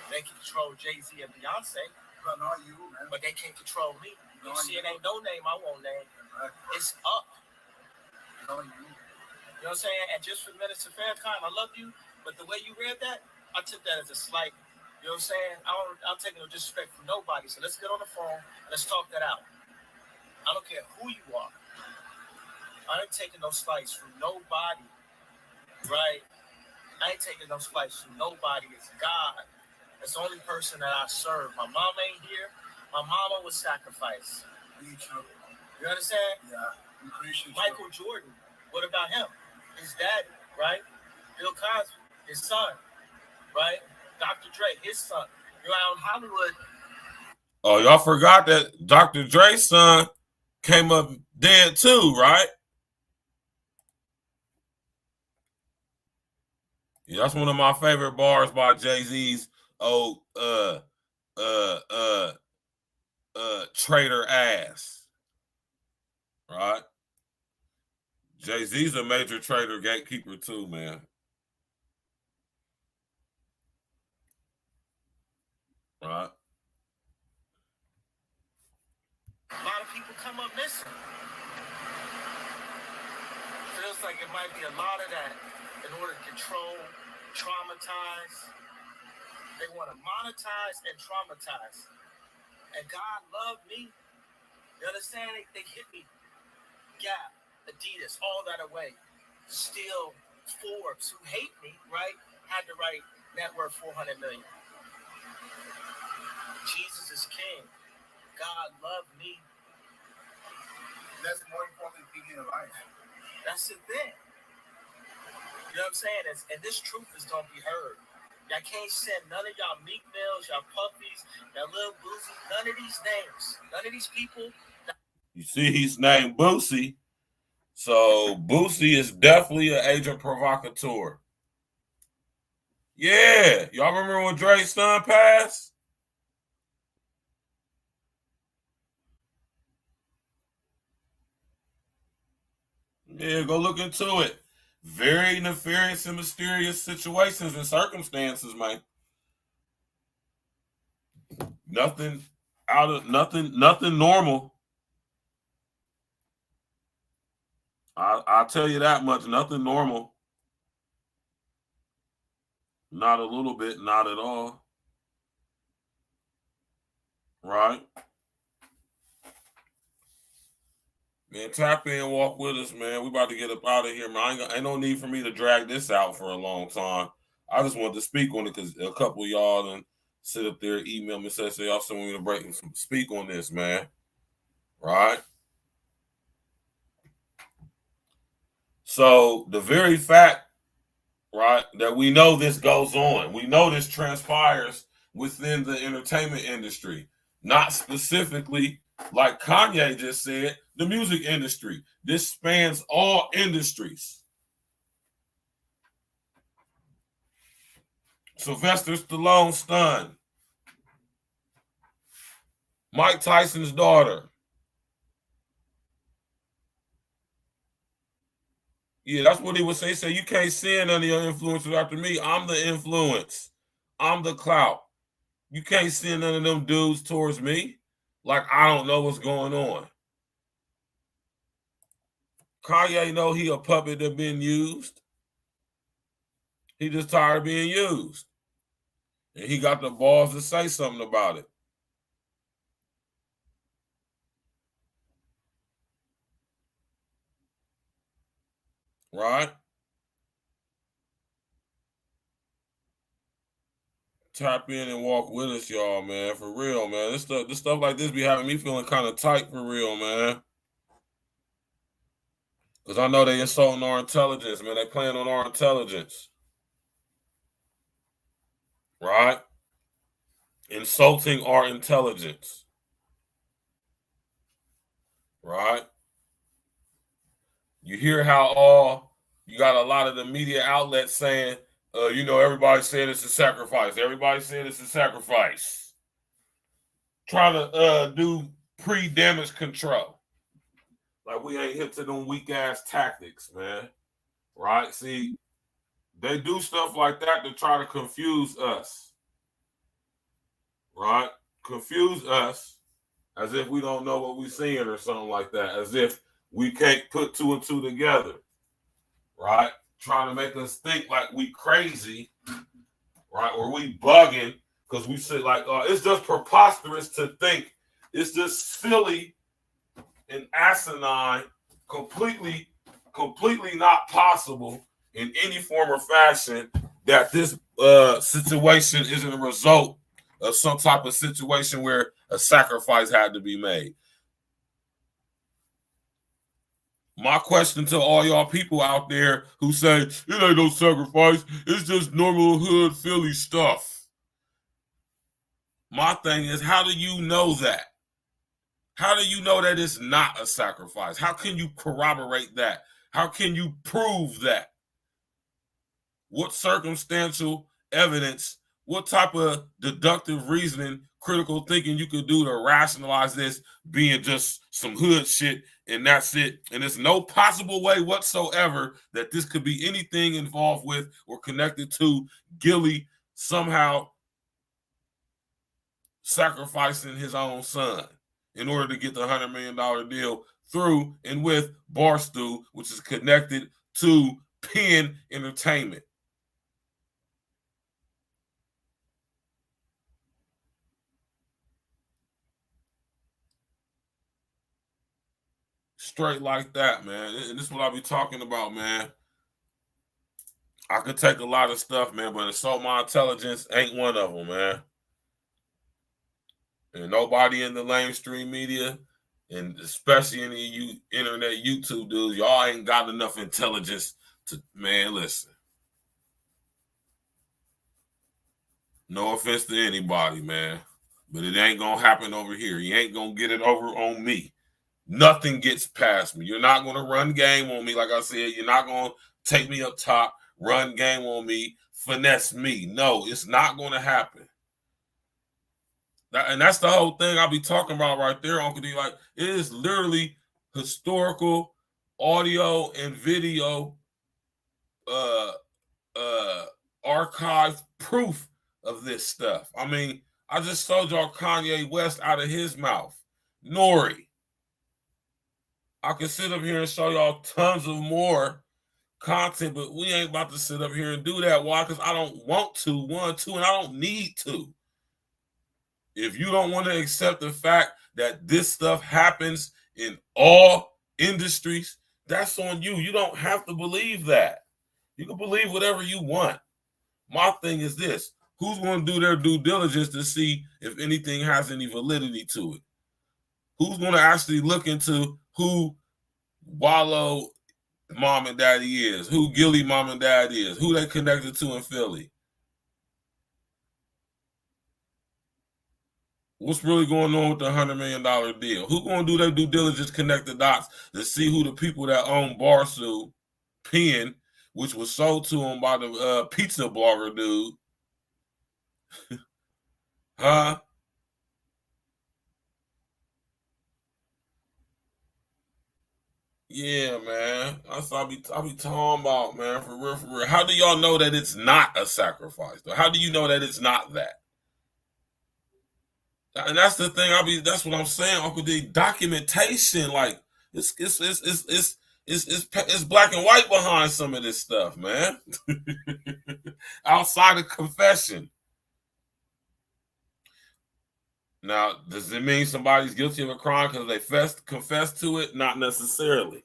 They can control Jay-Z and Beyonce. But not you, man. But they can't control me. You see, it ain't no name I won't name. It's up. Not you. You know what I'm saying? And just for minutes of fair time, I love you. But the way you read that, I took that as a slight. You know what I'm saying? I'm taking no disrespect from nobody. So let's get on the phone. Let's talk that out. I don't care who you are. I ain't taking no slice from nobody. Right? I ain't taking no slice from nobody. It's God. It's the only person that I serve. My mom ain't here. My mama was sacrificed. Me too. You understand? Yeah. I'm appreciate Michael Jordan. What about him? His daddy, right? Bill Cosby, his son, right? Dr. Dre, his son. You're out in Hollywood. Oh, y'all forgot that Dr. Dre's son came up dead too, right? Yeah, that's one of my favorite bars by Jay-Z's old traitor ass. Right? Jay-Z's a major traitor gatekeeper too, man. Right? A lot of people come up missing. Feels like it might be a lot of that in order to control, traumatize. They want to monetize and traumatize. And God loved me. You understand? They hit me. Gap, Adidas, all that away. Still, Forbes, who hate me, right, had to write net worth 400 million. Jesus is king. God loved me. That's more important than being alive. That's the thing. You know what I'm saying? And this truth is going to be heard. Y'all can't send none of y'all Meek Mills, y'all Puppies, y'all Lil Boosie, none of these names. None of these people. You see, he's named Boosie. So Boosie is definitely an agent provocateur. Yeah. Y'all remember when Dre's son passed? Yeah, go look into it. very nefarious and mysterious situations and circumstances, man. Nothing normal. I'll tell you that much. Nothing normal. Not a little bit, not at all. Right? Man, tap in, walk with us, man. We about to get up out of here, man. Ain't no need for me to drag this out for a long time. I just wanted to speak on it because a couple of y'all done sit up there, email me, say y'all still want me to break and speak on this, man. Right? So the very fact, right, that we know this goes on, we know this transpires within the entertainment industry, not specifically, like Kanye just said, the music industry. This spans all industries. Sylvester Stallone's son, Mike Tyson's daughter. Yeah, that's what he would say. He said, you can't send none of your influencers after me. I'm the influence. I'm the clout. You can't send none of them dudes towards me. Like, I don't know what's going on. Kanye know he a puppet that been used. He just tired of being used. And he got the balls to say something about it. Right? Tap in and walk with us, y'all, man. For real, man. This stuff like this be having me feeling kind of tight for real, man. Because I know they insulting our intelligence, man. They playing on our intelligence. Right? Insulting our intelligence. Right? You hear how you got a lot of the media outlets saying, everybody said it's a sacrifice. Everybody said it's a sacrifice. Trying to do pre-damage control. Like we ain't hip to them weak-ass tactics, man. Right? See, they do stuff like that to try to confuse us. Right? Confuse us as if we don't know what we're seeing or something like that. As if we can't put two and two together. Right? Trying to make us think like we crazy, right? Or we bugging because we say like, it's just preposterous to think. It's just silly and asinine, completely not possible in any form or fashion that this situation isn't a result of some type of situation where a sacrifice had to be made. My question to all y'all people out there who say, it ain't no sacrifice, it's just normal hood Philly stuff. My thing is, how do you know that? How do you know that it's not a sacrifice? How can you corroborate that? How can you prove that? What circumstantial evidence, what type of deductive reasoning, critical thinking you could do to rationalize this being just some hood shit and that's it? And there's no possible way whatsoever that this could be anything involved with or connected to Gilly somehow sacrificing his own son in order to get the $100 million deal through and with Barstool, which is connected to Penn Entertainment. Straight like that, man. And this is what I be talking about, man. I could take a lot of stuff, man, but insult my intelligence ain't one of them, man. And nobody in the mainstream media, and especially in the internet YouTube dudes, y'all ain't got enough intelligence to, man, listen. No offense to anybody, man, but it ain't going to happen over here. You ain't going to get it over on me. Nothing gets past me. You're not going to run game on me. Like I said, you're not going to take me up top, run game on me, finesse me. No, it's not going to happen. And that's the whole thing I'll be talking about right there, Uncle D. Like, it is literally historical audio and video archived proof of this stuff. I mean, I just told y'all Kanye West out of his mouth. Nori. I can sit up here and show y'all tons of more content, but we ain't about to sit up here and do that. Why? Because I don't want to, and I don't need to. If you don't want to accept the fact that this stuff happens in all industries, that's on you. You don't have to believe that. You can believe whatever you want. My thing is this: who's going to do their due diligence to see if anything has any validity to it? Who's going to actually look into who Wallow mom and daddy is, who Gilly mom and dad is, who they connected to in Philly? What's really going on with the $100 million deal? Who's going to do their due diligence, connect the dots to see who the people that own Barstool Pen, which was sold to him by the pizza blogger dude, huh? Yeah, man. That's what I be talking about, man. For real, for real. How do y'all know that it's not a sacrifice, though? How do you know that it's not that? And that's the thing. That's what I'm saying, Uncle D. Documentation, like it's black and white behind some of this stuff, man. Outside of confession. Now, does it mean somebody's guilty of a crime because they confessed to it? Not necessarily.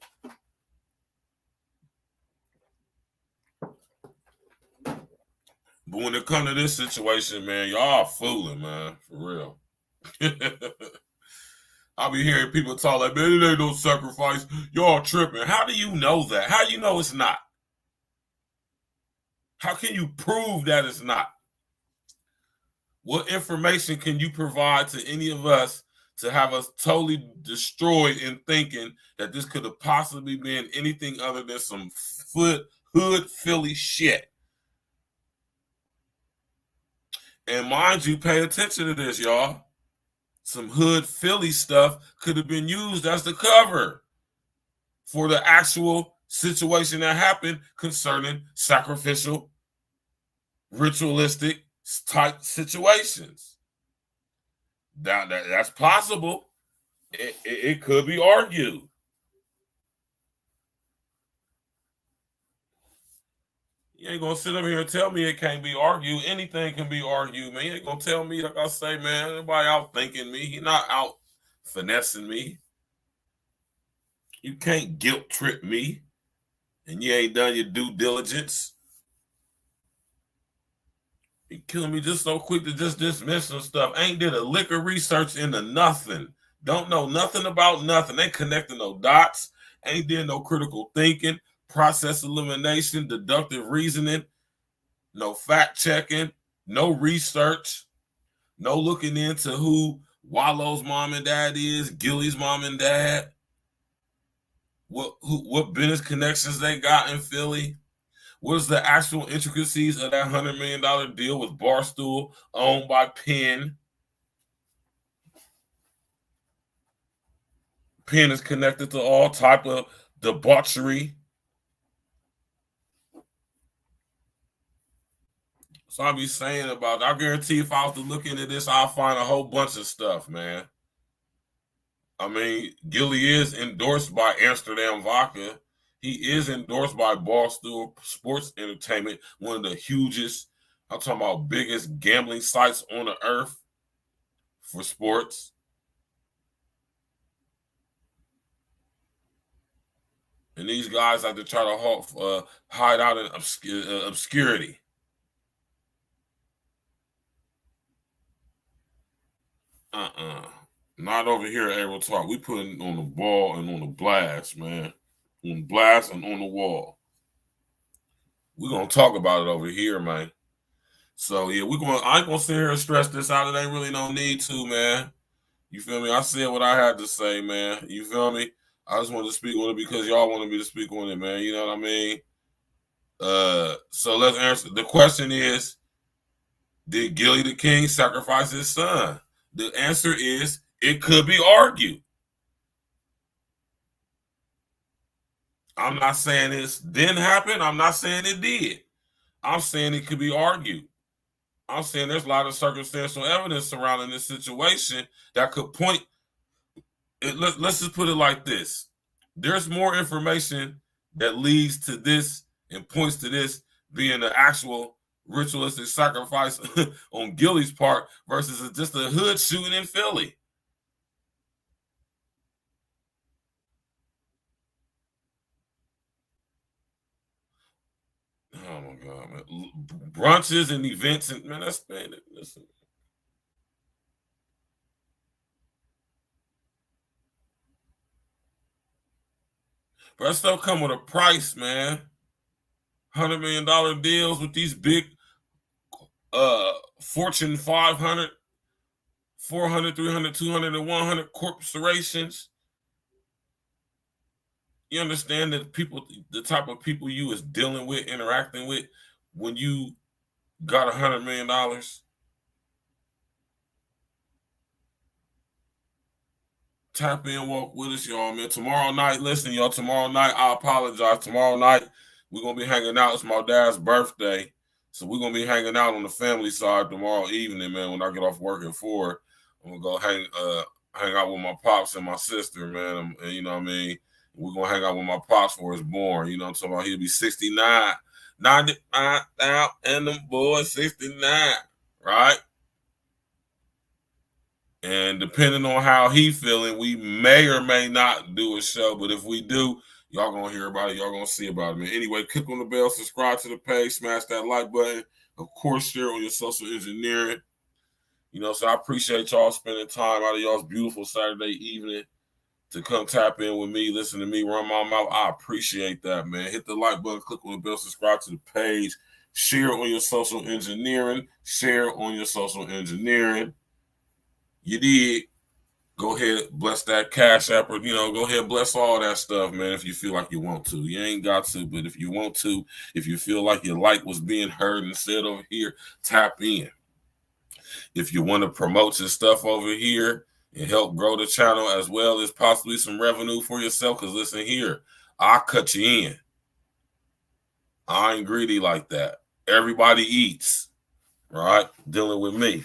But when it comes to this situation, man, y'all fooling, man, for real. I'll be hearing people talk like, man, it ain't no sacrifice. Y'all tripping. How do you know that? How do you know it's not? How can you prove that it's not? What information can you provide to any of us to have us totally destroyed in thinking that this could have possibly been anything other than some hood Philly shit? And mind you, pay attention to this, y'all. Some hood Philly stuff could have been used as the cover for the actual situation that happened concerning sacrificial, ritualistic type situations. That's possible. It could be argued. You ain't gonna sit up here and tell me it can't be argued. Anything can be argued, man. You ain't gonna tell me, like I say, man, nobody out thinking me. He not out finessing me. You can't guilt trip me, and you ain't done your due diligence. You killing me just so quick to just dismiss some stuff. Ain't did a lick of research into nothing. Don't know nothing about nothing. Ain't connecting no dots. Ain't did no critical thinking, process elimination, deductive reasoning, no fact checking, no research, no looking into who Wallow's mom and dad is, Gilly's mom and dad, what business connections they got in Philly. What's the actual intricacies of that $100 million deal with Barstool, owned by Penn? Penn is connected to all type of debauchery. So I'll be saying about it. I guarantee if I was to look into this, I'll find a whole bunch of stuff, man. I mean, Gilly is endorsed by Amsterdam Vodka. He is endorsed by Barstool Sports Entertainment, one of the hugest, I'm talking about biggest gambling sites on the earth for sports. And these guys like to try to hide out in obscurity. Not over here at Able Talk. We putting on the ball and on the blast, man. On the blast and on the wall. We're going to talk about it over here, man. So, yeah, I ain't going to sit here and stress this out. It ain't really no need to, man. You feel me? I said what I had to say, man. You feel me? I just wanted to speak on it because y'all wanted me to speak on it, man. You know what I mean? So let's answer. The question is, did Gilly the King sacrifice his son? The answer is, it could be argued. I'm not saying this didn't happen. I'm not saying it did. I'm saying it could be argued. I'm saying there's a lot of circumstantial evidence surrounding this situation that could point. Let's just put it like this. There's more information that leads to this and points to this being an actual ritualistic sacrifice on Gilly's part versus just a hood shooting in Philly. Oh my God, man. Brunches and events and man, that's man. Listen. But that stuff come with a price, man. $100 million deals with these big Fortune 500, 400, 300, 200, and 100 corporations. You understand that people, the type of people you was dealing with, interacting with, when you got $100 million. Tap in, walk with us, y'all, man. Tomorrow night, listen, y'all, tomorrow night, I apologize. Tomorrow night, we're going to be hanging out. It's my dad's birthday. So we're going to be hanging out on the family side tomorrow evening, man. When I get off work at 4, I'm going to go hang out with my pops and my sister, man. And you know what I mean? We're going to hang out with my pops for his born. You know what I'm talking about? He'll be 69. 99 out and them boys 69, right? And depending on how he feeling, we may or may not do a show. But if we do, y'all gonna hear about it. Y'all gonna see about it, man. Anyway, click on the bell, subscribe to the page, smash that like button. Of course, share on your social engineering. You know, so I appreciate y'all spending time out of y'all's beautiful Saturday evening to come tap in with me, listen to me, run my mouth. I appreciate that, man. Hit the like button, click on the bell, subscribe to the page, share on your social engineering, share on your social engineering. You did. Go ahead, bless that Cash App, or, you know, go ahead, bless all that stuff, man, if you feel like you want to. You ain't got to, but if you want to, if you feel like your light was being heard and said over here, tap in. If you want to promote your stuff over here and help grow the channel as well as possibly some revenue for yourself, because listen here, I'll cut you in. I ain't greedy like that. Everybody eats, right? Dealing with me.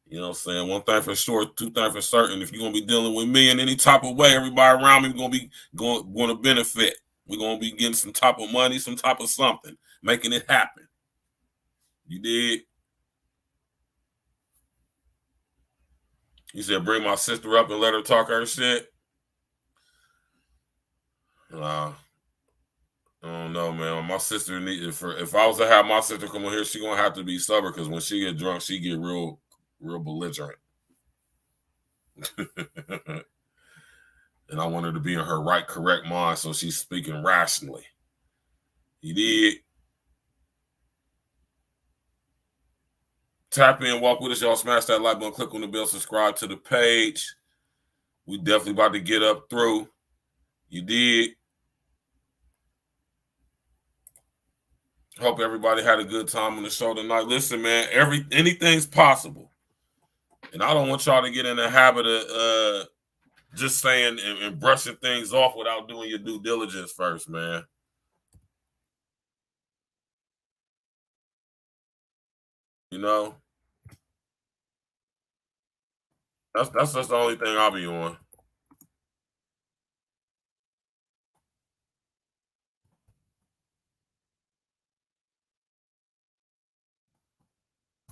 You know what I'm saying? One thing for sure, two things for certain. If you're going to be dealing with me in any type of way, everybody around me going to be going to benefit. We're going to be getting some type of money, some type of something, making it happen. You did? You said bring my sister up and let her talk her shit? I don't know, man. My sister if I was to have my sister come on here, she going to have to be sober, because when she get drunk, she get real belligerent. And I want her to be in her right, correct mind, so she's speaking rationally. You did? Tap in, walk with us, y'all. Smash that like button, click on the bell, subscribe to the page. We definitely about to get up through. You did? Hope everybody had a good time on the show tonight. Listen, man, anything's possible. And I don't want y'all to get in the habit of just saying and brushing things off without doing your due diligence first, man. You know? That's just the only thing I'll be on.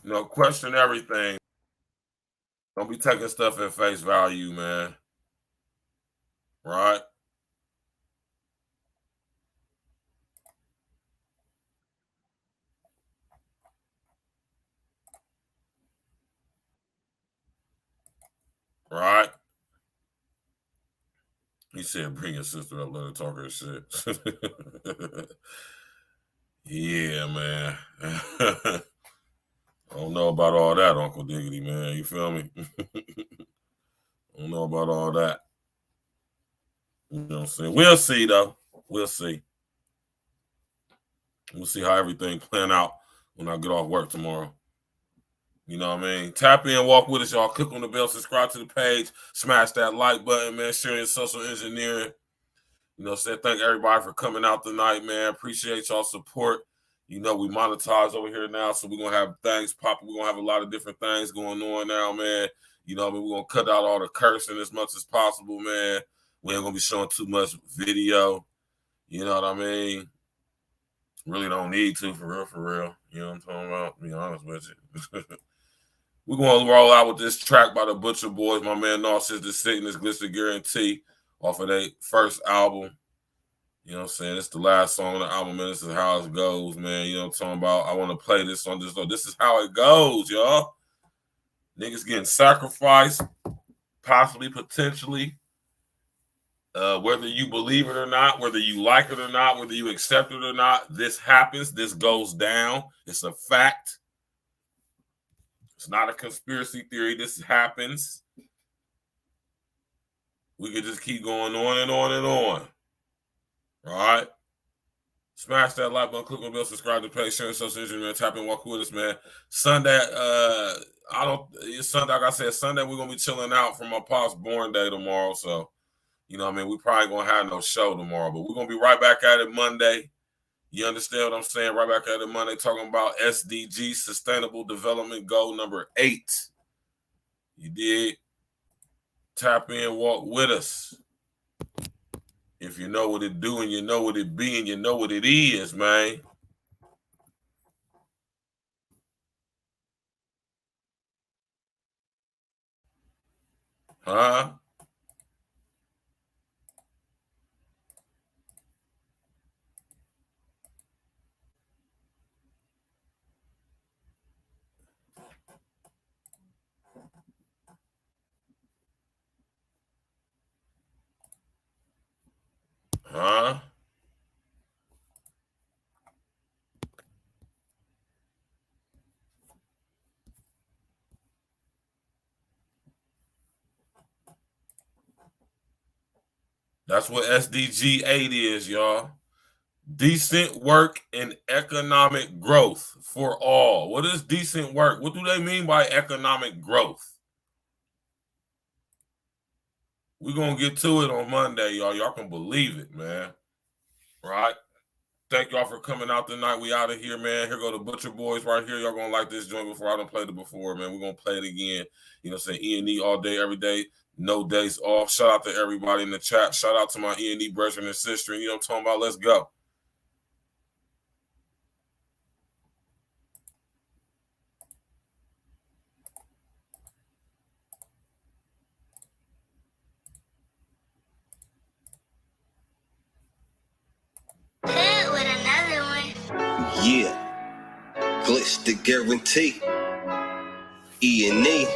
You know, question everything. Don't be taking stuff at face value, man. Right? Right? He said, bring your sister up, let her talk her shit. Yeah, man. I don't know about all that, Uncle Diggity, man. You feel me? I don't know about all that. You know what I'm saying? We'll see, though. We'll see. We'll see how everything plan out when I get off work tomorrow. You know what I mean? Tap in, walk with us, y'all. Click on the bell, subscribe to the page, smash that like button, man. Share your social engineering. You know, say thank everybody for coming out tonight, man. Appreciate y'all support. You know, we monetize over here now, so we're going to have things popping. We're going to have a lot of different things going on now, man. You know, I mean, we're going to cut out all the cursing as much as possible, man. We ain't going to be showing too much video. You know what I mean? Really don't need to, for real. You know what I'm talking about? To be honest with you. We're going to roll out with this track by the Butcher Boys. My man Narcissus DISSECT, this Glister Guarantee off of their first album. You know what I'm saying? It's the last song on the album, man. This is how it goes, man. You know what I'm talking about? I want to play this on this. This is how it goes, y'all. Niggas getting sacrificed, possibly, potentially. Whether you believe it or not, whether you like it or not, whether you accept it or not, this happens. This goes down. It's a fact. It's not a conspiracy theory. This happens. We could just keep going on and on and on. All right? Smash that like button, click on the bell, subscribe to the page, share association, man. Tap in, walk with us, man. Sunday, Sunday, like I said, Sunday we're gonna be chilling out for my pop's born day tomorrow. So, you know what I mean, we probably gonna have no show tomorrow, but we're gonna be right back at it Monday. You understand what I'm saying? Right back at it Monday, talking about SDG, Sustainable Development Goal number 8. You did. Tap in, walk with us. If you know what it do and you know what it be and you know what it is, man. Huh? Huh? That's what SDG 8 is, y'all. Decent work and economic growth for all. What is decent work? What do they mean by economic growth? We're going to get to it on Monday, y'all. Y'all can believe it, man. Right? Thank y'all for coming out tonight. We out of here, man. Here go the Butcher Boys right here. Y'all going to like this joint before. I done played it before, man. We're going to play it again. You know what I'm saying? E&E all day, every day. No days off. Shout out to everybody in the chat. Shout out to my E&E brethren and sister. You know what I'm talking about? Let's go. Yeah, glitch the guarantee. E&E,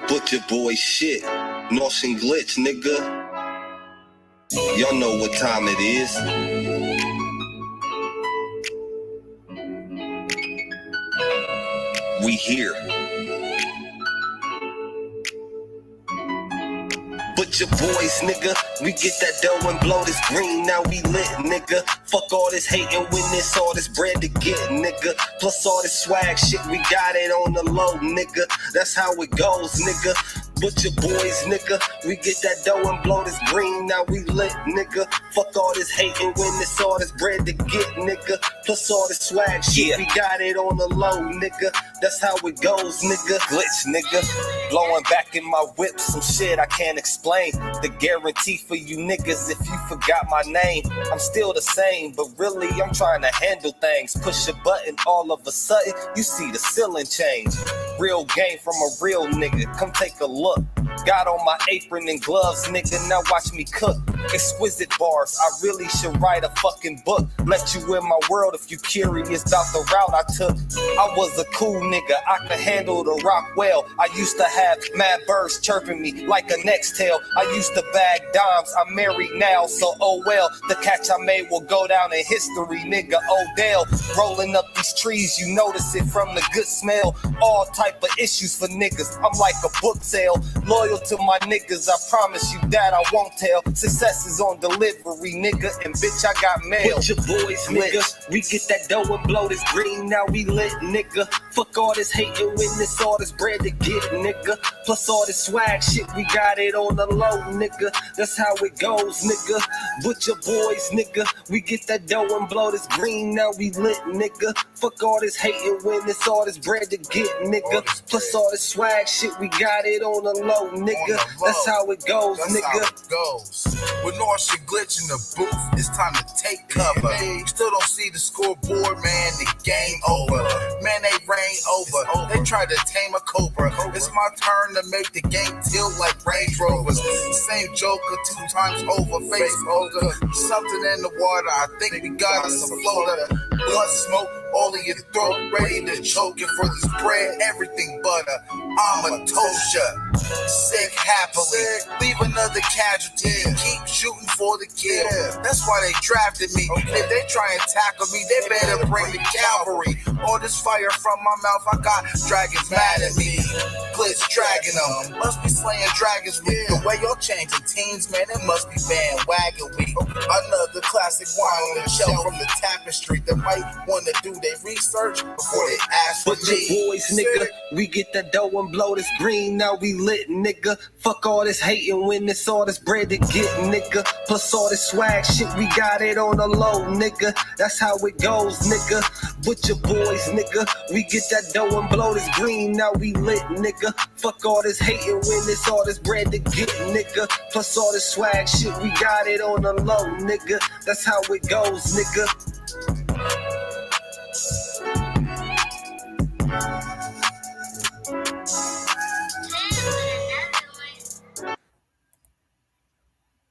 Butcher Boy shit. Norse and glitch, nigga. Y'all know what time it is. We here. Butcher Boys, nigga. We get that dough and blow this green. Now we lit, nigga. Fuck all this hating when it's all this bread to get, nigga. Plus all this swag shit, we got it on the low, nigga. That's how it goes, nigga. Butcher Boys, nigga. We get that dough and blow this green. Now we lit, nigga. Fuck all this hating when it's all this bread to get, nigga. Plus all this swag shit, we got it on the low, nigga. That's how it goes, nigga. Glitch, nigga. Blowing back in my whip, some shit I can't explain. The guarantee for you niggas if you forgot my name. I'm still the same, but really I'm trying to handle things. Push a button, all of a sudden you see the ceiling change. Real game from a real nigga, come take a look. Got on my apron and gloves, nigga, now watch me cook. Exquisite bars, I really should write a fucking book. Let you in my world if you curious about the route I took. I was a cool nigga, I could handle the rock well. I used to have mad birds chirping me like a Nextel. I used to bag dimes, I'm married now, so oh well. The catch I made will go down in history, nigga, Odell. Rolling up these trees, you notice it from the good smell. All type of issues for niggas, I'm like a book sale. Loyal to my niggas, I promise you that I won't tell. Success is on delivery, nigga, and bitch, I got mail. Butcher Boys, nigga. We get that dough and blow this green, now we lit, nigga. Fuck all this hating when it's all this bread to get, nigga. Plus all this swag shit, we got it on the low, nigga. That's how it goes, nigga. Butcher boys, nigga. We get that dough and blow this green, now we lit, nigga. Fuck all this hating when it's all this bread to get, nigga. Plus all this swag shit, we got it on the low, nigga. That's how it goes, nigga. With all shit glitch in the booth, it's time to take cover. Still don't see the scoreboard, man, the game over. Man, they reign over. They tried to tame a cobra. It's my turn to make the game tilt like Range Rovers. Same Joker 2 times over, face holder. Something in the water, I think we got us a floater. Blood smoke all in your throat, ready to choke you for this bread, everything butter. I'ma toast ya, sick happily, leave another casualty, keep shooting for the kill. That's why they drafted me. If they try and tackle me, they better bring the cavalry. All this fire from my mouth, I got dragons mad at me. Glitz dragging them, must be slaying dragons weak. The way y'all changing teams, man, it must be bandwagon week. Another classic wine on the shelf from the tapestry. They might want to do their research before they ask for Butcher boys, nigga. We get that dough and blow this green, now we lit, nigga. Fuck all this hating when it's all this bread to get, nigga. Plus all this swag shit, we got it on the low, nigga. That's how it goes, nigga. Butcher boys, nigga. We get that dough and blow this green, now we lit, nigga. Fuck all this hating when it's all this bread to get, nigga. Plus all this swag shit, we got it on the low, nigga. That's how it goes, nigga.